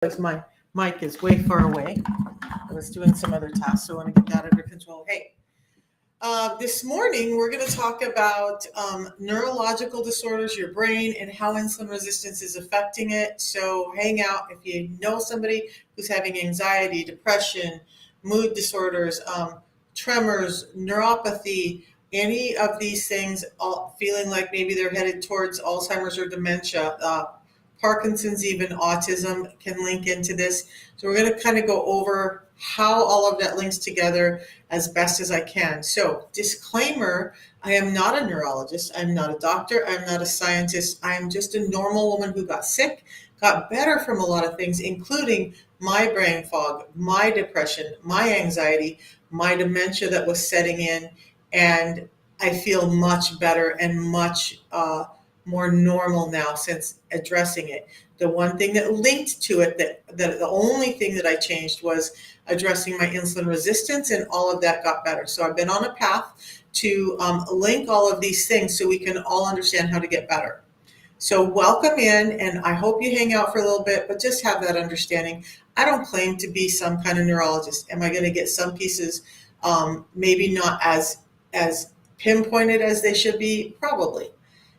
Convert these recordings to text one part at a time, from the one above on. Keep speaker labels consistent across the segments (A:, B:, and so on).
A: Because my mic is way far away. I was doing some other tasks, so I want to get that under control. Hey, this morning we're going to talk about neurological disorders, your brain, and how insulin resistance is affecting it. So hang out if you know somebody who's having anxiety, depression, mood disorders, tremors, neuropathy, any of these things, feeling like maybe they're headed towards Alzheimer's or dementia. Parkinson's, even autism can link into this. So we're going to kind of go over how all of that links together as best as I can. So disclaimer, I am not a neurologist. I'm not a doctor. I'm not a scientist. I'm just a normal woman who got sick, got better from a lot of things, including my brain fog, my depression, my anxiety, my dementia that was setting in. And I feel much better and much more normal now since addressing it. The one thing that linked to it, that the only thing that I changed was addressing my insulin resistance, and all of that got better. So I've been on a path to link all of these things so we can all understand how to get better. So welcome in, and I hope you hang out for a little bit, but just have that understanding. I don't claim to be some kind of neurologist. Am I going to get some pieces maybe not as pinpointed as they should be? Probably.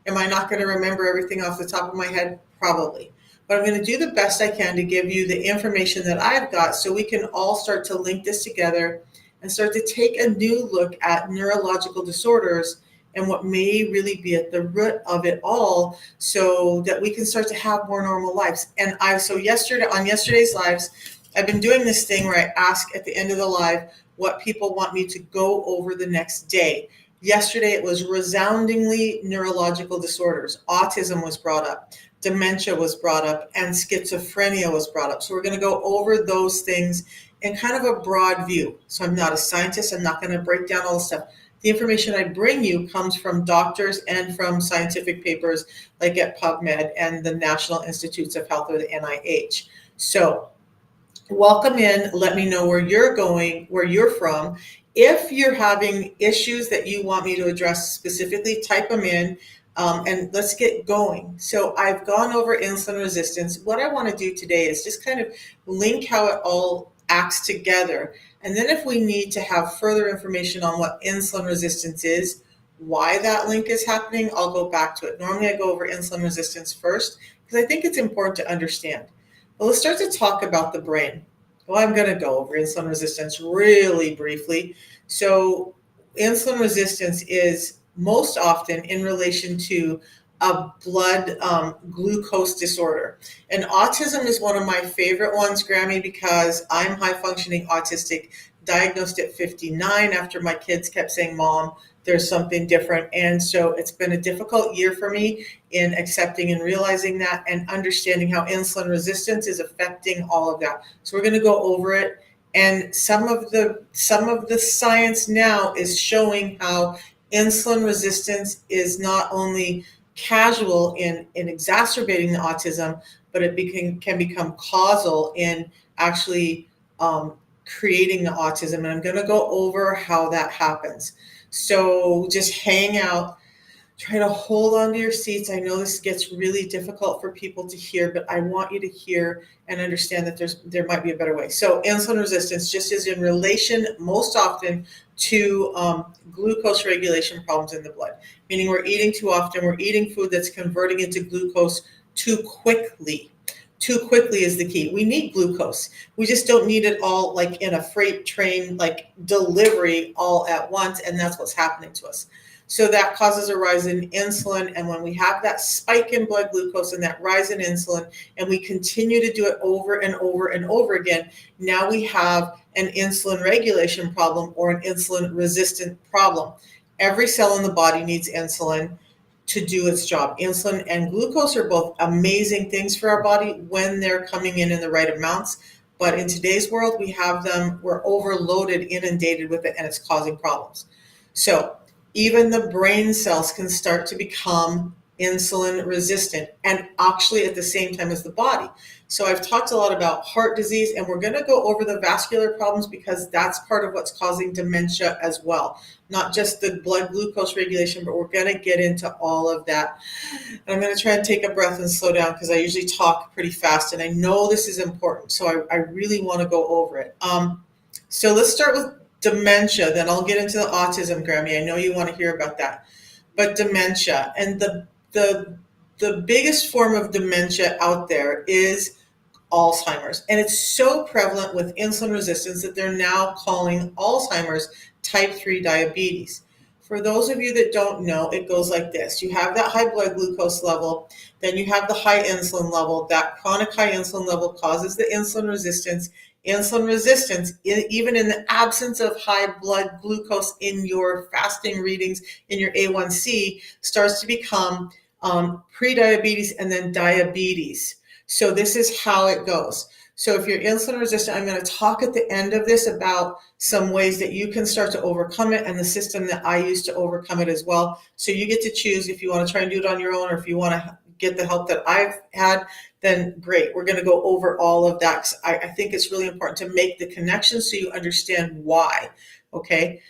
A: Am I not going to remember everything off the top of my head? Probably. But I'm going to do the best I can to give you the information that I've got so we can all start to link this together and start to take a new look at neurological disorders and what may really be at the root of it all, so that we can start to have more normal lives. And on yesterday's lives, I've been doing this thing where I ask at the end of the live what people want me to go over the next day. Yesterday, it was resoundingly neurological disorders. Autism was brought up, dementia was brought up, and schizophrenia was brought up. So we're going to go over those things in kind of a broad view. So I'm not a scientist. I'm not going to break down all the stuff. The information I bring you comes from doctors and from scientific papers like at PubMed and the National Institutes of Health, or the NIH. So welcome in. Let me know where you're going, where you're from. If you're having issues that you want me to address specifically, type them in, and let's get going. So I've gone over insulin resistance. What I want to do today is just kind of link how it all acts together. And then if we need to have further information on what insulin resistance is, why that link is happening, I'll go back to it. Normally I go over insulin resistance first because I think it's important to understand. Well, let's start to talk about the brain. Well, I'm going to go over insulin resistance really briefly. So insulin resistance is most often in relation to a blood glucose disorder. And autism is one of my favorite ones, Grammy, because I'm high-functioning autistic, diagnosed at 59 after my kids kept saying, Mom, there's something different. And so it's been a difficult year for me in accepting and realizing that and understanding how insulin resistance is affecting all of that. So we're going to go over it. And some of the science now is showing how insulin resistance is not only casual in exacerbating the autism, but it can become causal in actually creating the autism. And I'm going to go over how that happens. So just hang out, try to hold on to your seats. I know this gets really difficult for people to hear, but I want you to hear and understand that there might be a better way. So insulin resistance just is in relation most often to glucose regulation problems in the blood, meaning we're eating too often, we're eating food that's converting into glucose too quickly. Too quickly is the key. We need glucose. We just don't need it all like in a freight train, like delivery all at once. And that's what's happening to us. So that causes a rise in insulin. And when we have that spike in blood glucose and that rise in insulin, and we continue to do it over and over and over again, now we have an insulin regulation problem or an insulin resistant problem. Every cell in the body needs insulin to do its job. Insulin and glucose are both amazing things for our body when they're coming in the right amounts. But in today's world, we're overloaded, inundated with it, and it's causing problems. So even the brain cells can start to become insulin resistant, and actually at the same time as the body. So I've talked a lot about heart disease, and we're going to go over the vascular problems because that's part of what's causing dementia as well. Not just the blood glucose regulation, but we're going to get into all of that. And I'm going to try and take a breath and slow down because I usually talk pretty fast, and I know this is important, so I really want to go over it. So let's start with dementia, then I'll get into the autism, Grammy. I know you want to hear about that. But dementia, and the biggest form of dementia out there is Alzheimer's. And it's so prevalent with insulin resistance that they're now calling Alzheimer's type 3 diabetes. For those of you that don't know, it goes like this. You have that high blood glucose level, then you have the high insulin level. That chronic high insulin level causes the insulin resistance. Insulin resistance, even in the absence of high blood glucose in your fasting readings, in your A1C, starts to become prediabetes and then diabetes. So this is how it goes. So if you're insulin resistant, I'm going to talk at the end of this about some ways that you can start to overcome it and the system that I use to overcome it as well. So you get to choose if you want to try and do it on your own or if you want to get the help that I've had, then great. We're going to go over all of that. I think it's really important to make the connection so you understand why. Okay.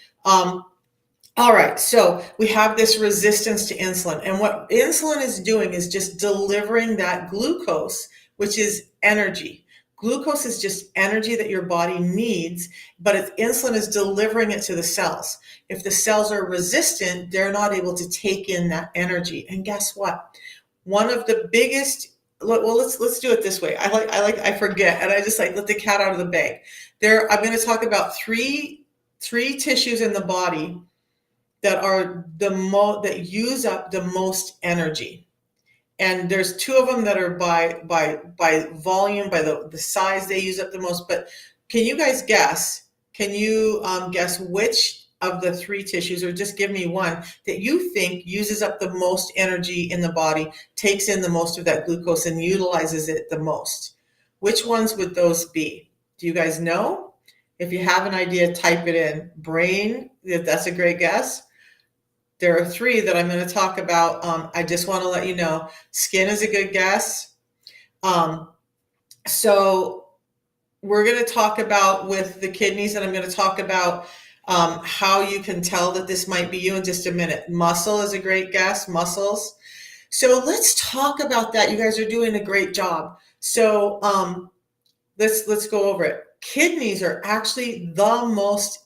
A: All right, so we have this resistance to insulin, and what insulin is doing is just delivering that glucose, which is energy. Glucose is just energy that your body needs, but insulin is delivering it to the cells. If the cells are resistant, they're not able to take in that energy. And guess what? One of the biggest, well, let's do it this way. I forget, and I just like let the cat out of the bag. I'm going to talk about three tissues in the body that are that use up the most energy. And there's two of them that are by volume, by the size they use up the most. But can you guys guess? Can you guess which of the three tissues, or just give me one, that you think uses up the most energy in the body, takes in the most of that glucose and utilizes it the most? Which ones would those be? Do you guys know? If you have an idea, type it in. Brain, if that's a great guess. There are three that I'm going to talk about. I just want to let you know. Skin is a good guess. So we're going to talk about with the kidneys, and I'm going to talk about how you can tell that this might be you in just a minute. Muscle is a great guess, muscles. So let's talk about that. You guys are doing a great job. So let's go over it. Kidneys are actually the most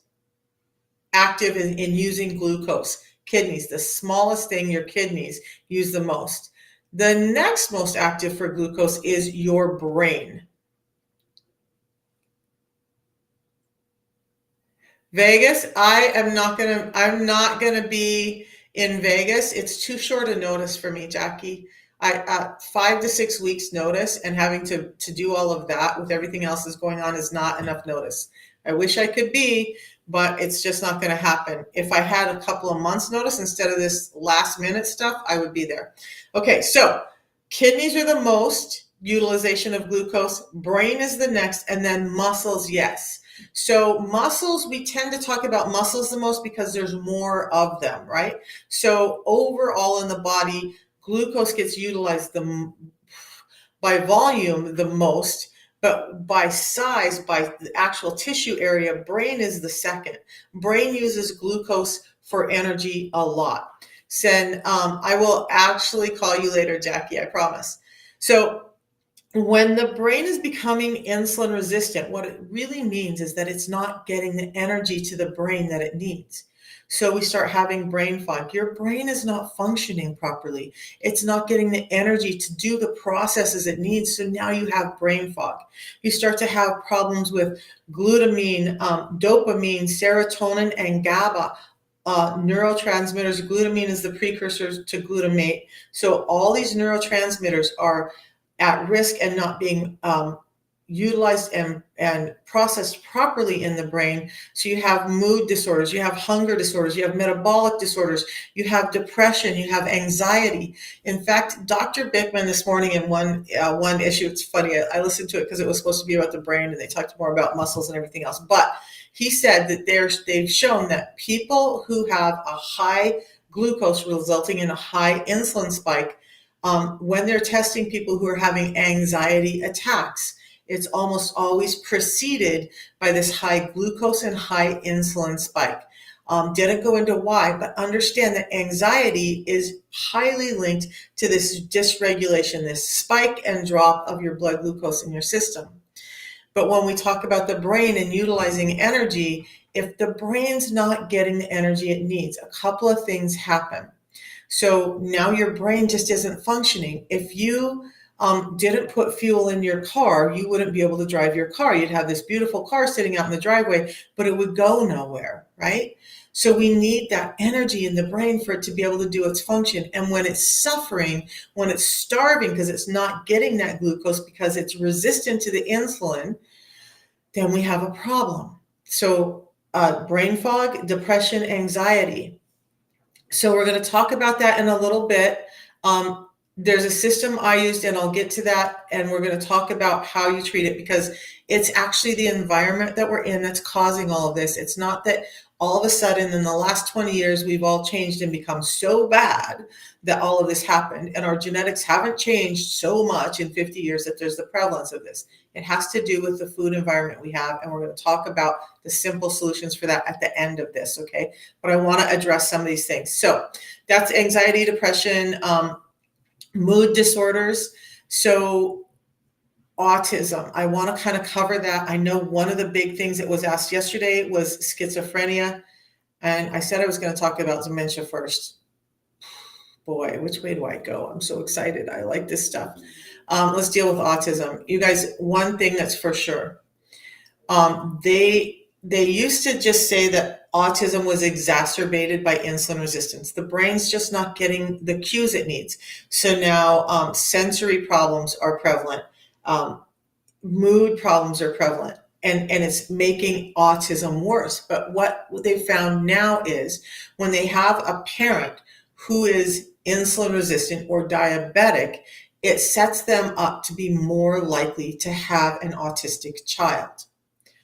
A: active in using glucose. Kidneys, the smallest thing, your kidneys use the most. The next most active for glucose is your brain. Vegas, I'm not gonna be in Vegas. It's too short a notice for me, Jackie. 5 to 6 weeks notice, and having to do all of that with everything else that's going on is not enough notice. I wish I could be, but it's just not going to happen. If I had a couple of months notice instead of this last minute stuff, I would be there. Okay, so kidneys are the most utilization of glucose, brain is the next, and then muscles, yes. So muscles, we tend to talk about muscles the most because there's more of them, right? So overall in the body, glucose gets utilized by volume the most, but by size, by the actual tissue area, brain is the second. Brain uses glucose for energy a lot. Sen, I will actually call you later, Jackie, I promise. So when the brain is becoming insulin resistant, what it really means is that it's not getting the energy to the brain that it needs. So we start having brain fog. Your brain is not functioning properly. It's not getting the energy to do the processes it needs. So now you have brain fog. You start to have problems with glutamine, dopamine, serotonin, and GABA. Neurotransmitters. Glutamine is the precursor to glutamate. So all these neurotransmitters are at risk and not being utilized and processed properly in the brain. So you have mood disorders, you have hunger disorders, you have metabolic disorders, you have depression, you have anxiety. In fact, Dr. Bickman this morning in one issue, it's funny, I listened to it because it was supposed to be about the brain and they talked more about muscles and everything else. But he said that they've shown that people who have a high glucose, resulting in a high insulin spike. When they're testing people who are having anxiety attacks, it's almost always preceded by this high glucose and high insulin spike. Didn't go into why, but understand that anxiety is highly linked to this dysregulation, this spike and drop of your blood glucose in your system. But when we talk about the brain and utilizing energy, if the brain's not getting the energy it needs, a couple of things happen. So now your brain just isn't functioning. If you didn't put fuel in your car, you wouldn't be able to drive your car. You'd have this beautiful car sitting out in the driveway, but it would go nowhere, right? So we need that energy in the brain for it to be able to do its function. And when it's suffering, when it's starving because it's not getting that glucose because it's resistant to the insulin, then we have a problem. So brain fog, depression, anxiety. So we're going to talk about that in a little bit. There's a system I used, and I'll get to that, and we're going to talk about how you treat it, because it's actually the environment that we're in that's causing all of this. It's not that all of a sudden in the last 20 years we've all changed and become so bad that all of this happened, and our genetics haven't changed so much in 50 years that there's the prevalence of this. It has to do with the food environment we have, and we're going to talk about the simple solutions for that at the end of this, okay? But I want to address some of these things. So that's anxiety, depression, mood disorders. So autism, I want to kind of cover that. I know one of the big things that was asked yesterday was schizophrenia, and I said I was going to talk about dementia first. Boy, which way do I go? I'm so excited. I like this stuff. Let's deal with autism. You guys, one thing that's for sure, they used to just say that autism was exacerbated by insulin resistance. The brain's just not getting the cues it needs. So now sensory problems are prevalent. Mood problems are prevalent. And it's making autism worse. But what they found now is when they have a parent who is insulin resistant or diabetic, it sets them up to be more likely to have an autistic child.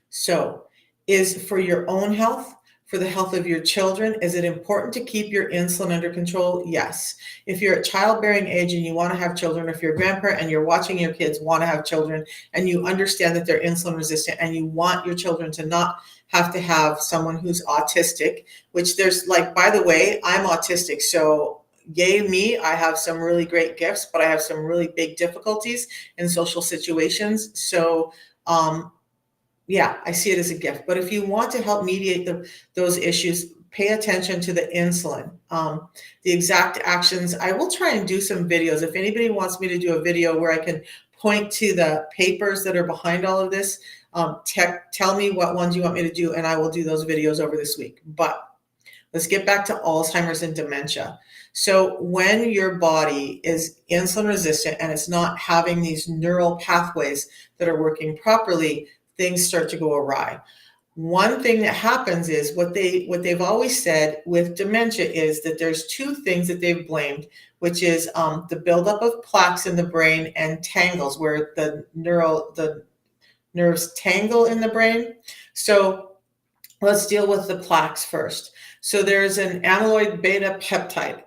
A: So, is for your own health, for the health of your children, is it important to keep your insulin under control? Yes. If you're at childbearing age and you want to have children, if you're a grandparent and you're watching your kids want to have children, and you understand that they're insulin resistant and you want your children to not have to have someone who's autistic, which there's like, by the way, I'm autistic. So yay me, I have some really great gifts, but I have some really big difficulties in social situations. So, yeah, I see it as a gift. But if you want to help mediate those issues, pay attention to the insulin. The exact actions, I will try and do some videos. If anybody wants me to do a video where I can point to the papers that are behind all of this, tell me what ones you want me to do, and I will do those videos over this week. But let's get back to Alzheimer's and dementia. So when your body is insulin resistant and it's not having these neural pathways that are working properly, things start to go awry. One thing that happens is what they've always said with dementia is that there's two things that they've blamed, which is the buildup of plaques in the brain and tangles, where the nerves tangle in the brain. So let's deal with the plaques first. So there's an amyloid beta peptide,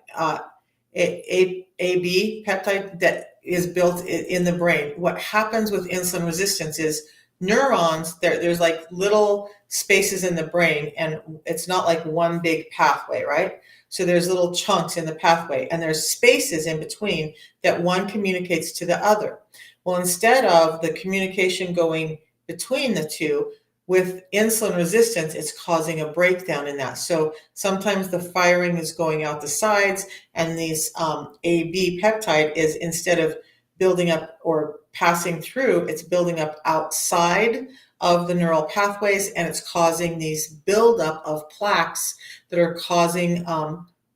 A: AB peptide, that is built in the brain. What happens with insulin resistance is neurons, there's like little spaces in the brain, and it's not like one big pathway, right? So there's little chunks in the pathway, and there's spaces in between that one communicates to the other. Well, instead of the communication going between the two, with insulin resistance, it's causing a breakdown in that. So sometimes the firing is going out the sides, and these AB peptide is, instead of building up or passing through, it's building up outside of the neural pathways, and it's causing these buildup of plaques that are causing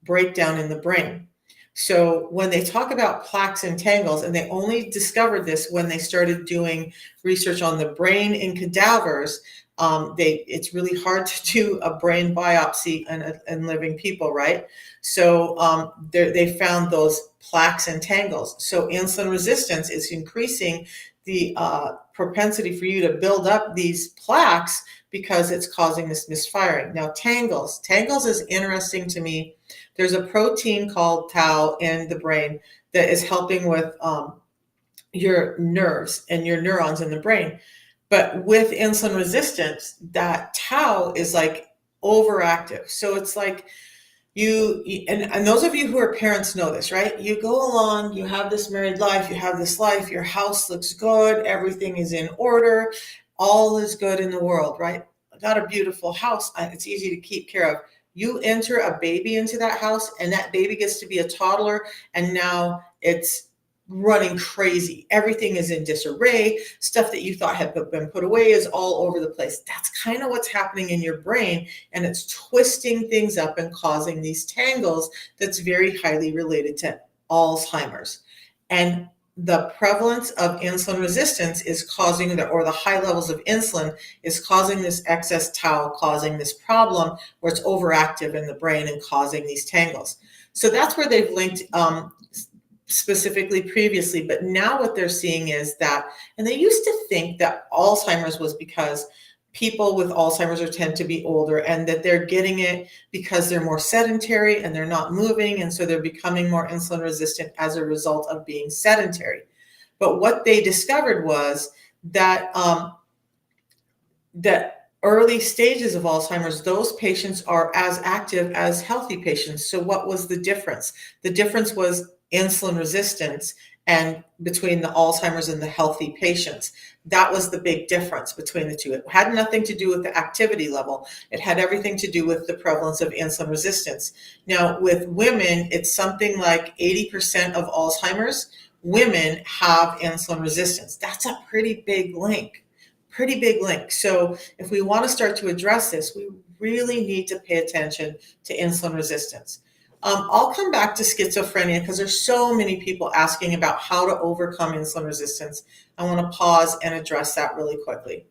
A: breakdown in the brain. So when they talk about plaques and tangles, and they only discovered this when they started doing research on the brain in cadavers, it's really hard to do a brain biopsy in living people, right? So they found those plaques and tangles. So insulin resistance is increasing the propensity for you to build up these plaques because it's causing this misfiring. Now, tangles is interesting to me. There's a protein called tau in the brain that is helping with your nerves and your neurons in the brain. But with insulin resistance, that tau is like overactive. So it's like and those of you who are parents know this, right? You go along, you have this married life, you have this life, your house looks good, everything is in order, all is good in the world, right? I got a beautiful house, it's easy to keep care of. You enter a baby into that house, and that baby gets to be a toddler, and now it's running crazy. Everything is in disarray. Stuff that you thought had been put away is all over the place. That's kind of what's happening in your brain, and it's twisting things up and causing these tangles that's very highly related to Alzheimer's. And the prevalence of insulin resistance is causing or the high levels of insulin is causing this excess tau, causing this problem where it's overactive in the brain and causing these tangles. So that's where they've linked specifically previously, but now what they're seeing is that, and they used to think that Alzheimer's was because people with Alzheimer's tend to be older, and that they're getting it because they're more sedentary and they're not moving, and so they're becoming more insulin resistant as a result of being sedentary. But what they discovered was that that early stages of Alzheimer's, those patients are as active as healthy patients. So what was the difference? The difference was insulin resistance, and between the Alzheimer's and the healthy patients. That was the big difference between the two. It had nothing to do with the activity level. It had everything to do with the prevalence of insulin resistance. Now, with women, it's something like 80% of Alzheimer's women have insulin resistance. That's a pretty big link. Pretty big link. So if we want to start to address this, we really need to pay attention to insulin resistance. I'll come back to schizophrenia because there's so many people asking about how to overcome insulin resistance. I want to pause and address that really quickly.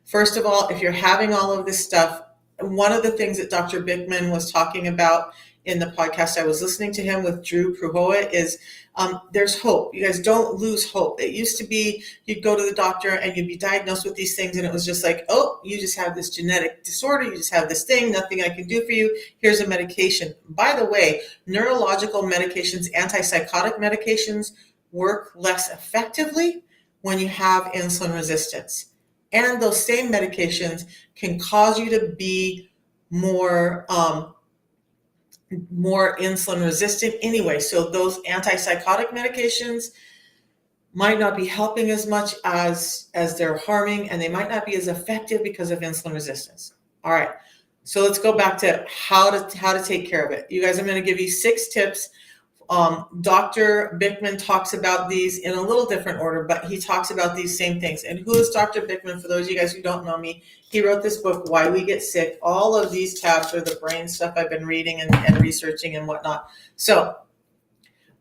A: First of all, if you're having all of this stuff, one of the things that Dr. Bickman was talking about in the podcast I was listening to him with Drew Pruhoa is there's hope. You guys don't lose hope. It used to be you'd go to the doctor and you'd be diagnosed with these things, and it was just like, oh, you just have this genetic disorder. You just have this thing. Nothing I can do for you. Here's a medication. By the way, neurological medications, antipsychotic medications work less effectively when you have insulin resistance. And those same medications can cause you to be more insulin resistant anyway. So those antipsychotic medications might not be helping as much as they're harming, and they might not be as effective because of insulin resistance. All right. So let's go back to how to take care of it. You guys, I'm going to give you 6 tips. Dr. Bickman talks about these in a little different order, but he talks about these same things. And who is Dr. Bickman? For those of you guys who don't know me, he wrote this book, Why We Get Sick. All of these tabs are the brain stuff I've been reading and researching and whatnot. So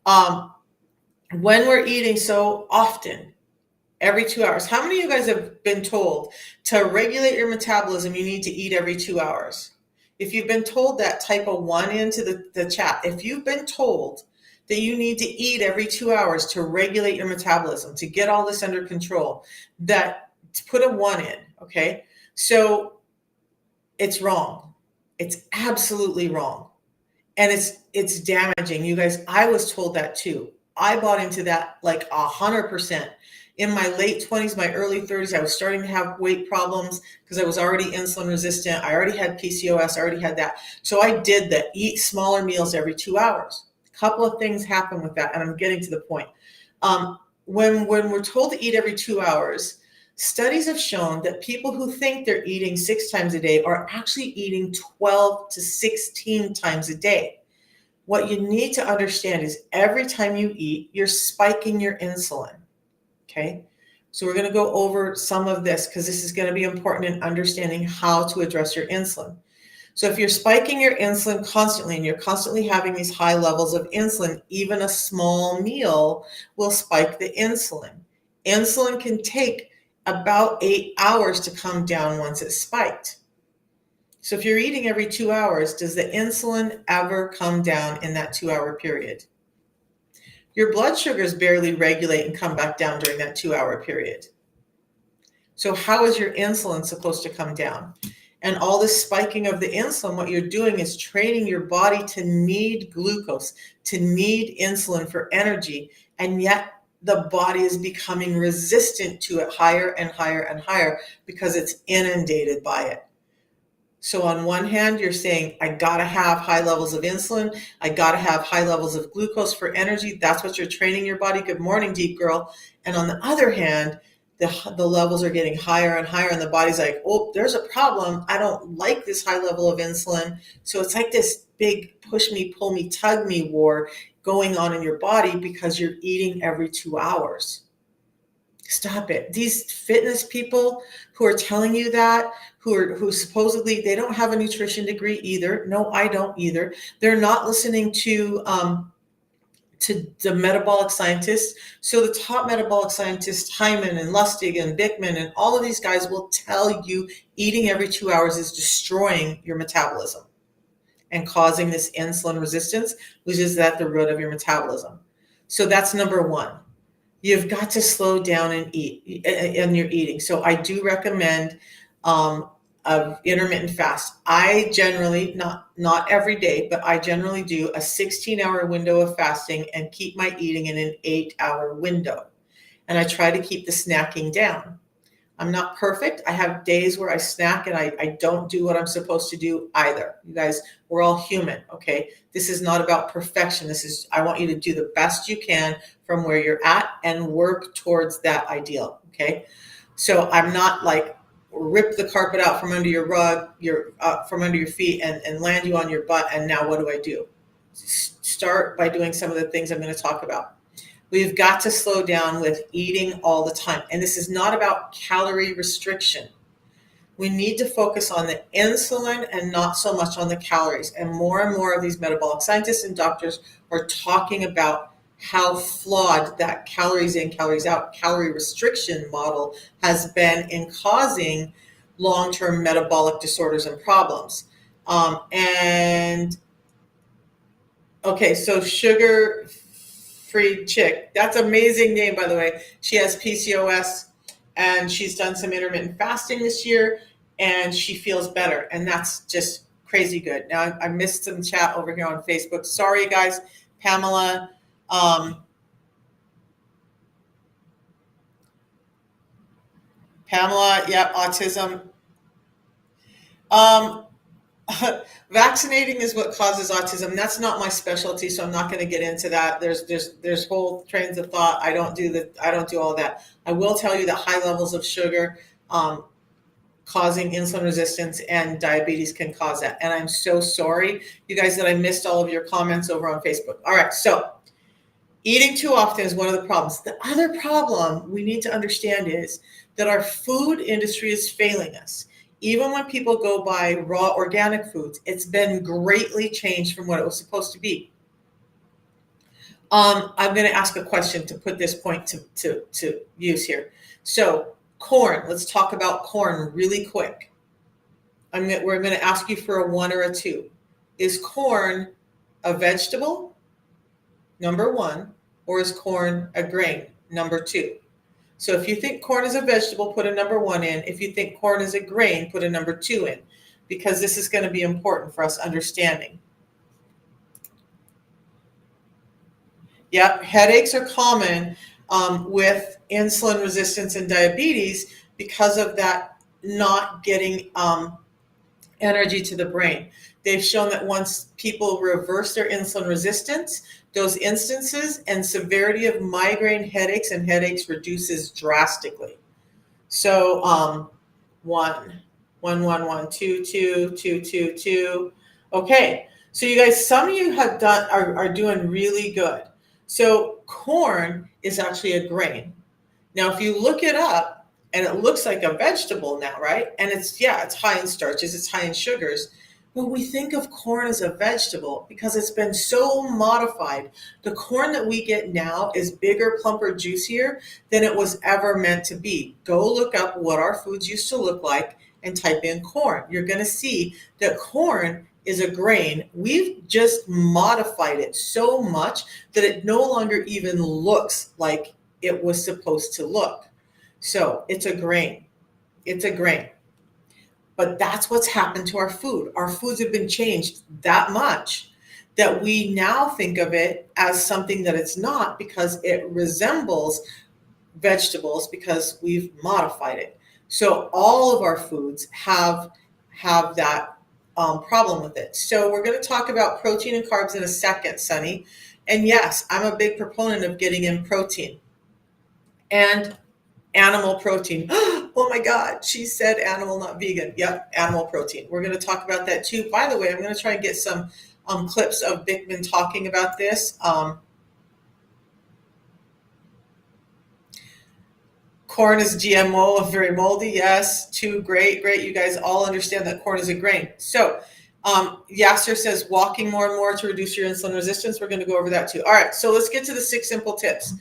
A: when we're eating so often, every 2 hours, how many of you guys have been told to regulate your metabolism, you need to eat every 2 hours? If you've been told that, type a 1 into the chat. If you've been told that you need to eat every 2 hours to regulate your metabolism, to get all this under control, to put a 1 in, okay? So it's wrong. It's absolutely wrong. And it's damaging. You guys, I was told that too. I bought into that like 100%. In my late 20s, my early 30s, I was starting to have weight problems because I was already insulin resistant. I already had PCOS, I already had that. So I did the eat smaller meals every 2 hours. A couple of things happen with that, and I'm getting to the point. When we're told to eat every 2 hours, studies have shown that people who think they're eating 6 times a day are actually eating 12 to 16 times a day. What you need to understand is every time you eat, you're spiking your insulin. Okay, so we're going to go over some of this because this is going to be important in understanding how to address your insulin. So if you're spiking your insulin constantly and you're constantly having these high levels of insulin, even a small meal will spike the insulin. Insulin can take about 8 hours to come down once it's spiked. So if you're eating every 2 hours, does the insulin ever come down in that 2-hour period? Your blood sugars barely regulate and come back down during that 2-hour period. So how is your insulin supposed to come down? And all this spiking of the insulin, what you're doing is training your body to need glucose, to need insulin for energy. And yet the body is becoming resistant to it higher and higher and higher because it's inundated by it. So on one hand, you're saying, I gotta have high levels of insulin. I gotta have high levels of glucose for energy. That's what you're training your body. Good morning, deep girl. And on the other hand, the levels are getting higher and higher, and the body's like, oh, there's a problem. I don't like this high level of insulin. So it's like this big push me, pull me, tug me war going on in your body because you're eating every 2 hours. Stop it. These fitness people who are telling you that, who supposedly they don't have a nutrition degree either. No, I don't either. They're not listening to the metabolic scientists. So the top metabolic scientists, Hyman and Lustig and Bickman and all of these guys will tell you eating every 2 hours is destroying your metabolism and causing this insulin resistance, which is at the root of your metabolism. So that's number one. You've got to slow down and eat in your eating. So I do recommend of intermittent fast. I generally, not every day, but I generally do a 16-hour window of fasting and keep my eating in an 8-hour window. And I try to keep the snacking down. I'm not perfect. I have days where I snack and I don't do what I'm supposed to do either. You guys, we're all human, okay? This is not about perfection. I want you to do the best you can from where you're at and work towards that ideal, okay? So I'm not like rip the carpet out from under your rug, from under your feet and land you on your butt. And now what do? Start by doing some of the things I'm going to talk about. We've got to slow down with eating all the time. And this is not about calorie restriction. We need to focus on the insulin and not so much on the calories. And more of these metabolic scientists and doctors are talking about how flawed that calories in, calories out, calorie restriction model has been in causing long-term metabolic disorders and problems. Okay, so sugar-free chick. That's an amazing name, by the way. She has PCOS, and she's done some intermittent fasting this year, and she feels better, and that's just crazy good. Now, I missed some chat over here on Facebook. Sorry, guys. Pamela. Pamela, yeah, autism. Vaccinating is what causes autism. That's not my specialty, so I'm not going to get into that. There's whole trains of thought. I don't do all that. I will tell you that high levels of sugar causing insulin resistance and diabetes can cause that. And I'm so sorry, you guys, that I missed all of your comments over on Facebook. All right, so eating too often is one of the problems. The other problem we need to understand is that our food industry is failing us. Even when people go buy raw organic foods, it's been greatly changed from what it was supposed to be. I'm going to ask a question to put this point to use here. So corn, let's talk about corn really quick. We're going to ask you for a 1 or a 2. Is corn a vegetable? Number 1. Or is corn a grain? Number 2. So if you think corn is a vegetable, put a number 1 in. If you think corn is a grain, put a number 2 in, because this is going to be important for us understanding. Yeah, headaches are common with insulin resistance and diabetes because of that not getting energy to the brain. They've shown that once people reverse their insulin resistance, those instances and severity of migraine headaches and headaches reduces drastically. So 1, 1, 1, 1, 2, 2, 2, 2, 2. Okay, so you guys, some of you are doing really good. So corn is actually a grain. Now, if you look it up, and it looks like a vegetable now, right? And it's high in starches, it's high in sugars. But we think of corn as a vegetable because it's been so modified. The corn that we get now is bigger, plumper, juicier than it was ever meant to be. Go look up what our foods used to look like and type in corn. You're going to see that corn is a grain. We've just modified it so much that it no longer even looks like it was supposed to look. So it's a grain. It's a grain. But that's what's happened to our food. Our foods have been changed that much that we now think of it as something that it's not, because it resembles vegetables because we've modified it. So all of our foods have that problem with it. So we're going to talk about protein and carbs in a second, Sunny. And yes, I'm a big proponent of getting in protein and animal protein. Oh my God, she said animal, not vegan. Yep, animal protein. We're going to talk about that too. By the way, I'm going to try and get some clips of Bickman talking about this. Corn is GMO, very moldy. Yes, too. Great. You guys all understand that corn is a grain. So, Yasser says walking more and more to reduce your insulin resistance. We're going to go over that too. All right. So let's get to the 6 simple tips.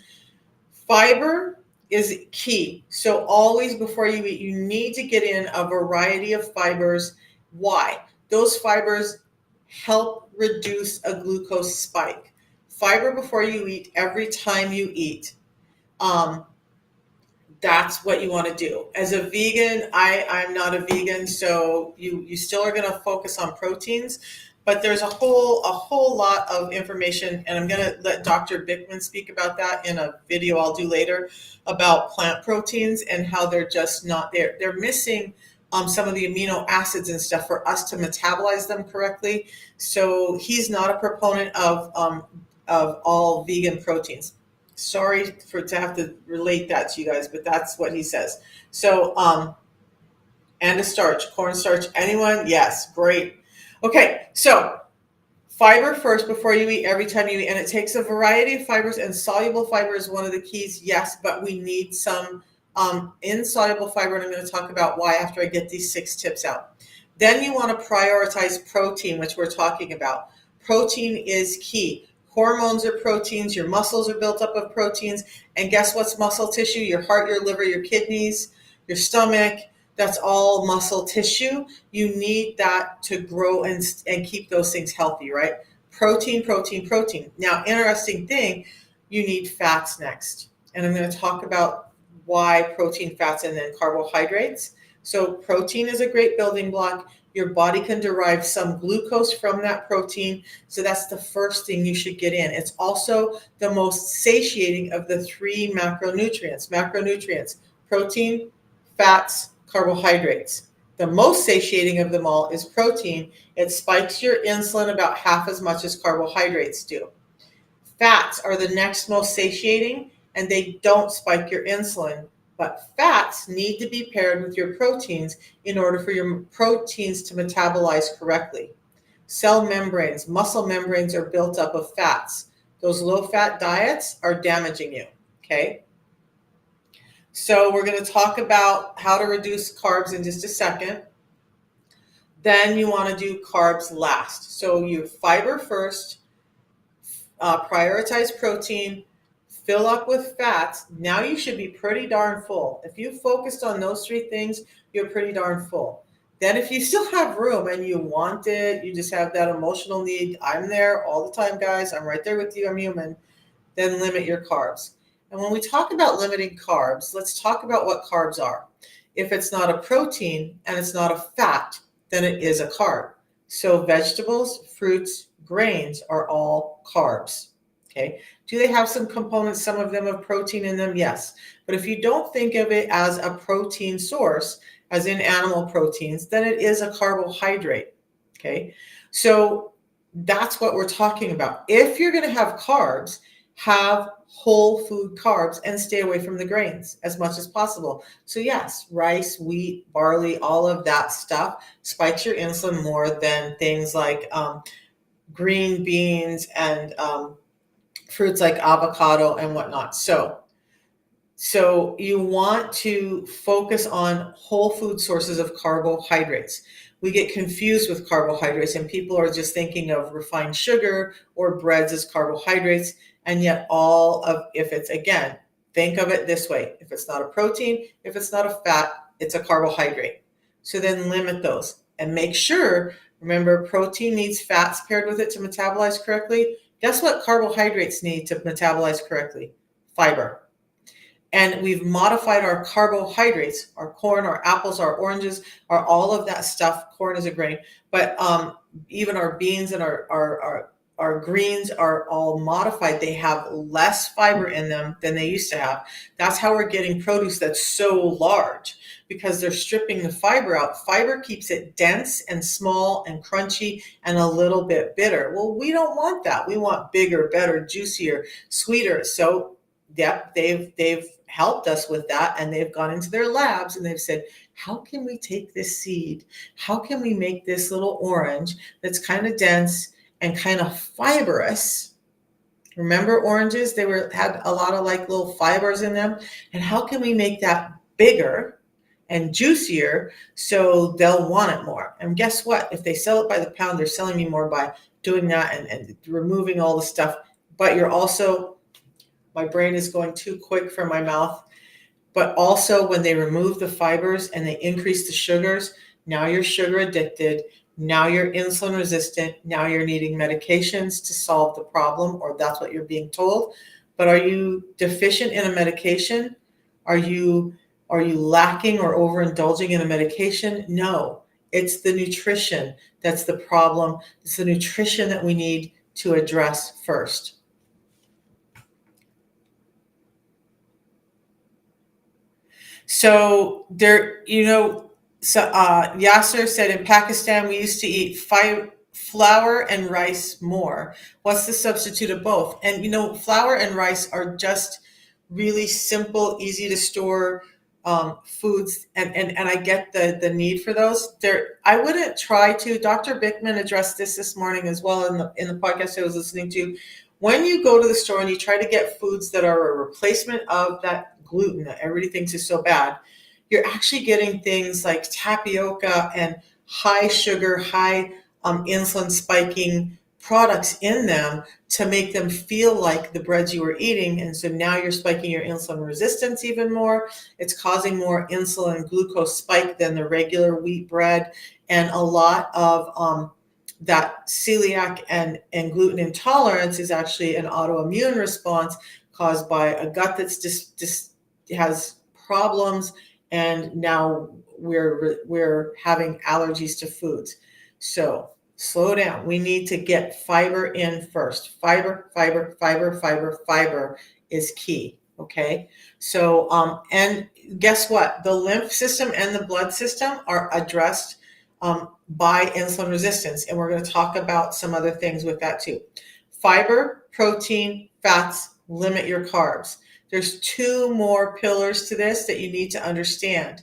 A: Fiber is key. So always before you eat, you need to get in a variety of fibers. Why? Those fibers help reduce a glucose spike. Fiber before you eat, every time you eat. That's what you want to do. As a vegan, I'm not a vegan, so you still are going to focus on proteins, but there's a whole lot of information, and I'm going to let Dr. Bickman speak about that in a video I'll do later about plant proteins and how they're just not there. They're missing some of the amino acids and stuff for us to metabolize them correctly. So he's not a proponent of all vegan proteins. Sorry to have to relate that to you guys, but that's what he says. So, and a starch, cornstarch, anyone? Yes, great. Okay, so fiber first before you eat, every time you eat, and it takes a variety of fibers, and soluble fiber is one of the keys, yes, but we need some insoluble fiber, and I'm going to talk about why after I get these 6 tips out. Then you want to prioritize protein, which we're talking about. Protein is key. Hormones are proteins. Your muscles are built up of proteins. And guess what's muscle tissue? Your heart, your liver, your kidneys, your stomach. That's all muscle tissue. You need that to grow and keep those things healthy, right? Protein. Now, interesting thing, you need fats next. And I'm going to talk about why protein, fats, and then carbohydrates. So protein is a great building block. Your body can derive some glucose from that protein. So that's the first thing you should get in. It's also the most satiating of the 3 macronutrients, protein, fats, carbohydrates. The most satiating of them all is protein. It spikes your insulin about half as much as carbohydrates do. Fats are the next most satiating, and they don't spike your insulin. But fats need to be paired with your proteins in order for your proteins to metabolize correctly. Cell membranes, muscle membranes are built up of fats. Those low-fat diets are damaging you, okay? So we're going to talk about how to reduce carbs in just a second. Then you want to do carbs last. So you fiber first, prioritize protein, fill up with fats. Now you should be pretty darn full. If you focused on those 3 things, you're pretty darn full. Then if you still have room and you want it, you just have that emotional need, I'm there all the time, guys. I'm right there with you. I'm human. Then limit your carbs. And when we talk about limiting carbs, let's talk about what carbs are. If it's not a protein and it's not a fat, then it is a carb. So vegetables, fruits, grains are all carbs. Okay. Do they have some components, some of them of protein in them? Yes. But if you don't think of it as a protein source, as in animal proteins, then it is a carbohydrate. Okay. So that's what we're talking about. If you're going to have carbs, have whole food carbs and stay away from the grains as much as possible. So yes, rice, wheat, barley, all of that stuff spikes your insulin more than things like green beans and fruits like avocado and whatnot. So you want to focus on whole food sources of carbohydrates. We get confused with carbohydrates, and people are just thinking of refined sugar or breads as carbohydrates. And yet if it's, again, think of it this way. If it's not a protein, if it's not a fat, it's a carbohydrate. So then limit those and make sure, remember, protein needs fats paired with it to metabolize correctly. Guess what carbohydrates need to metabolize correctly? Fiber. And we've modified our carbohydrates, our corn, our apples, our oranges, all of that stuff. Corn is a grain, but even our beans and our greens are all modified. They have less fiber in them than they used to have. That's how we're getting produce that's so large, because they're stripping the fiber out. Fiber keeps it dense and small and crunchy and a little bit bitter. Well, we don't want that. We want bigger, better, juicier, sweeter. So yep, they've helped us with that, and they've gone into their labs and they've said, how can we take this seed? How can we make this little orange that's kind of dense and kind of fibrous? Remember oranges? Had a lot of like little fibers in them. And how can we make that bigger and juicier so they'll want it more? And guess what? If they sell it by the pound, they're selling me more by doing that and removing all the stuff. But you're also, my brain is going too quick for my mouth. But also when they remove the fibers and they increase the sugars, now you're sugar addicted. Now you're insulin resistant. Now you're needing medications to solve the problem, or that's what you're being told. But are you deficient in a medication? Are you lacking or overindulging in a medication? No, it's the nutrition that's the problem. It's the nutrition that we need to address first. So there, Yasser said in Pakistan, we used to eat flour and rice more. What's the substitute of both? And flour and rice are just really simple, easy to store foods. And I get the need for those. I wouldn't try to. Dr. Bickman addressed this morning as well in the podcast I was listening to. When you go to the store and you try to get foods that are a replacement of that gluten that everybody thinks is so bad, you're actually getting things like tapioca and high sugar, high insulin spiking products in them to make them feel like the breads you were eating. And so now you're spiking your insulin resistance even more. It's causing more insulin glucose spike than the regular wheat bread. And a lot of that celiac and gluten intolerance is actually an autoimmune response caused by a gut that's just has problems, and now we're having allergies to foods. So slow down. We need to get fiber in first. Fiber is key. Okay. So and guess what? The lymph system and the blood system are addressed by insulin resistance, and we're going to talk about some other things with that too. Fiber, protein, fats, limit your carbs. There's two more pillars to this that you need to understand,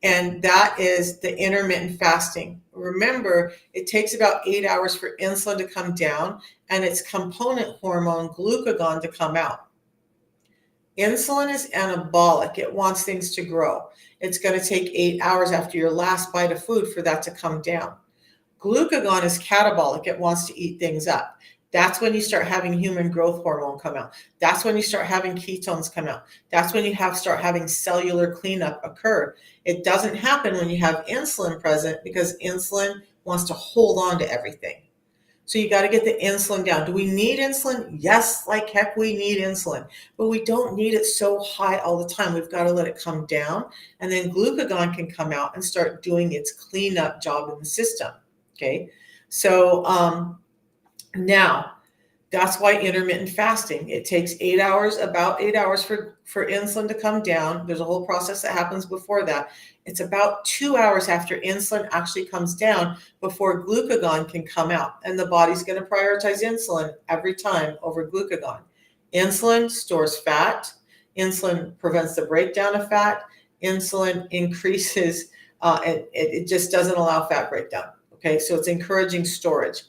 A: and that is the intermittent fasting. Remember, it takes about 8 hours for insulin to come down and its component hormone glucagon to come out. Insulin is anabolic. It wants things to grow. It's going to take 8 hours after your last bite of food for that to come down. Glucagon is catabolic. It wants to eat things up. That's when you start having human growth hormone come out. That's when you start having ketones come out. That's when you start having cellular cleanup occur. It doesn't happen when you have insulin present, because insulin wants to hold on to everything. So you got to get the insulin down. Do we need insulin? Yes, like heck, we need insulin, but we don't need it so high all the time. We've got to let it come down, and then glucagon can come out and start doing its cleanup job in the system. Okay, so now that's why intermittent fasting. It takes 8 hours, about 8 hours for insulin to come down. There's a whole process that happens before that. It's about 2 hours after insulin actually comes down before glucagon can come out. And the body's going to prioritize insulin every time over glucagon. Insulin stores fat. Insulin prevents the breakdown of fat. Insulin increases, it just doesn't allow fat breakdown. Okay, so it's encouraging storage.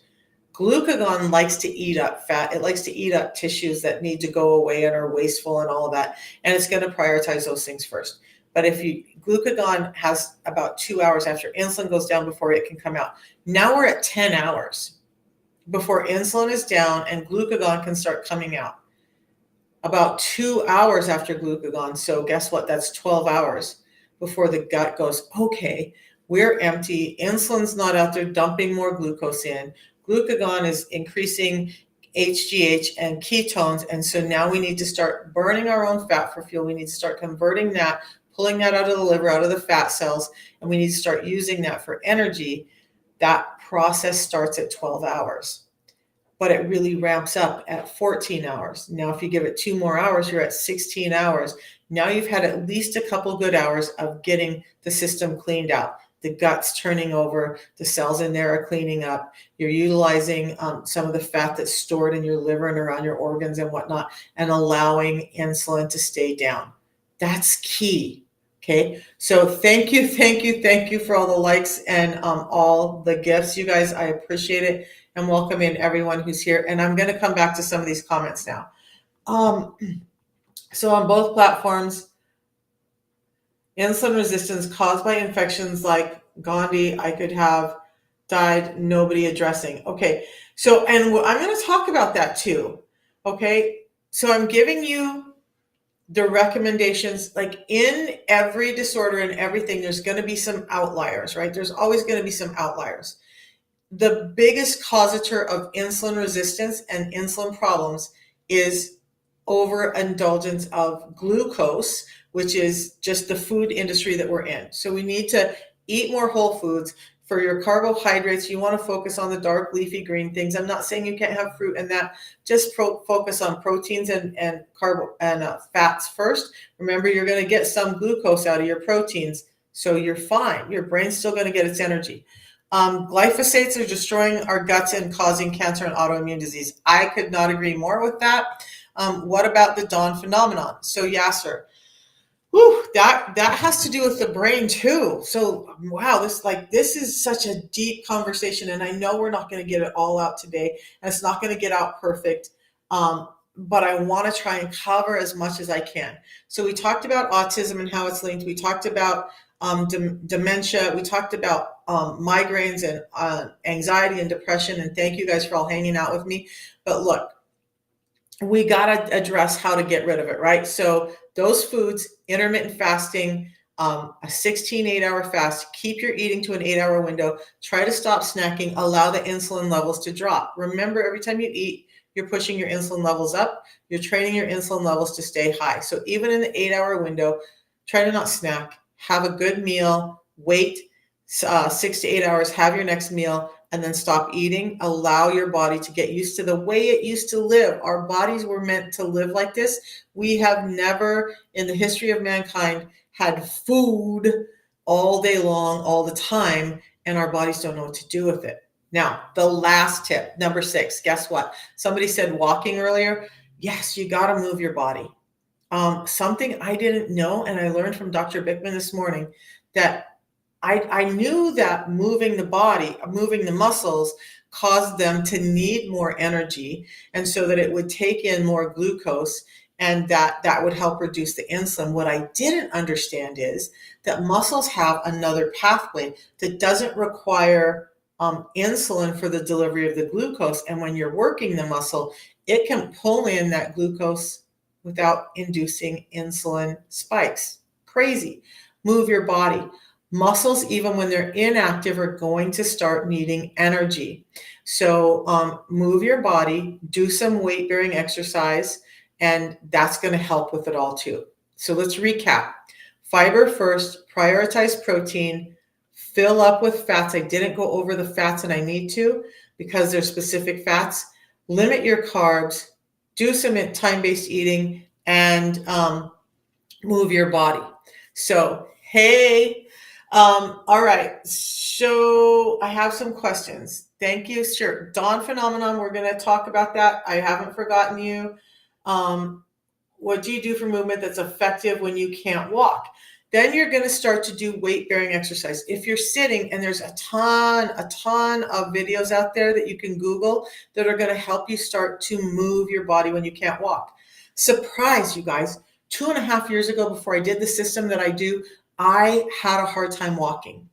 A: Glucagon likes to eat up fat. It likes to eat up tissues that need to go away and are wasteful and all of that. And it's going to prioritize those things first. But glucagon has about 2 hours after insulin goes down before it can come out. Now we're at 10 hours before insulin is down and glucagon can start coming out. About 2 hours after glucagon. So guess what? That's 12 hours before the gut goes, okay, we're empty. Insulin's not out there dumping more glucose in. Glucagon is increasing HGH and ketones. And so now we need to start burning our own fat for fuel. We need to start converting that, pulling that out of the liver, out of the fat cells, and we need to start using that for energy. That process starts at 12 hours, but it really ramps up at 14 hours. Now, if you give it 2 more hours, you're at 16 hours. Now you've had at least a couple good hours of getting the system cleaned out. The gut's turning over, the cells in there are cleaning up. You're utilizing some of the fat that's stored in your liver and around your organs and whatnot, and allowing insulin to stay down. That's key. Okay, so thank you for all the likes and all the gifts, you guys. I appreciate it, and welcome in everyone who's here. And I'm going to come back to some of these comments now. So on both platforms, insulin resistance caused by infections like Gandhi, I could have died, nobody addressing. Okay, so, and I'm going to talk about that too. Okay, so I'm giving you the recommendations. Like in every disorder and everything, there's going to be some outliers, right? There's always going to be some outliers. The biggest causator of insulin resistance and insulin problems is overindulgence of glucose, which is just the food industry that we're in. So we need to eat more whole foods. For your carbohydrates, you want to focus on the dark leafy green things. I'm not saying you can't have fruit and that. Just focus on proteins and fats first. Remember, you're going to get some glucose out of your proteins, so you're fine. Your brain's still going to get its energy. Glyphosates are destroying our guts and causing cancer and autoimmune disease. I could not agree more with that. What about the dawn phenomenon? So Yasser, that has to do with the brain too. So wow, this is such a deep conversation, and I know we're not going to get it all out today, and it's not going to get out perfect. But I want to try and cover as much as I can. So we talked about autism and how it's linked. We talked about dementia. We talked about migraines and anxiety and depression. And thank you guys for all hanging out with me. But look, we got to address how to get rid of it, right? So those foods, intermittent fasting, a 16 8-hour fast, keep your eating to an 8-hour window, try to stop snacking, allow the insulin levels to drop. Remember, every time you eat, you're pushing your insulin levels up, you're training your insulin levels to stay high. So even in the 8-hour window, try to not snack, have a good meal, wait 6 to 8 hours, have your next meal, and then stop eating. Allow your body to get used to the way it used to live. Our bodies were meant to live like this. We have never in the history of mankind had food all day long, all the time, and our bodies don't know what to do with it. Now, the last tip, number 6, guess what? Somebody said walking earlier. Yes, you got to move your body. Something I didn't know, and I learned from Dr. Bickman this morning, that I knew that moving the body, moving the muscles, caused them to need more energy, and so that it would take in more glucose, and that would help reduce the insulin. What I didn't understand is that muscles have another pathway that doesn't require insulin for the delivery of the glucose, and when you're working the muscle, it can pull in that glucose without inducing insulin spikes. Crazy. Move your body. Muscles, even when they're inactive, are going to start needing energy. So move your body, do some weight-bearing exercise, and that's going to help with it all too. So let's recap. Fiber first, prioritize protein, fill up with fats. I didn't go over the fats, and I need to because they're specific fats. Limit your carbs, do some time-based eating, and move your body. So, hey, all right. So I have some questions. Thank you. Sure. Dawn phenomenon. We're going to talk about that. I haven't forgotten you. What do you do for movement that's effective when you can't walk? Then you're going to start to do weight-bearing exercise. If you're sitting, and there's a ton of videos out there that you can Google that are going to help you start to move your body when you can't walk. Surprise, you guys. 2.5 years ago, before I did the system that I do, I had a hard time walking.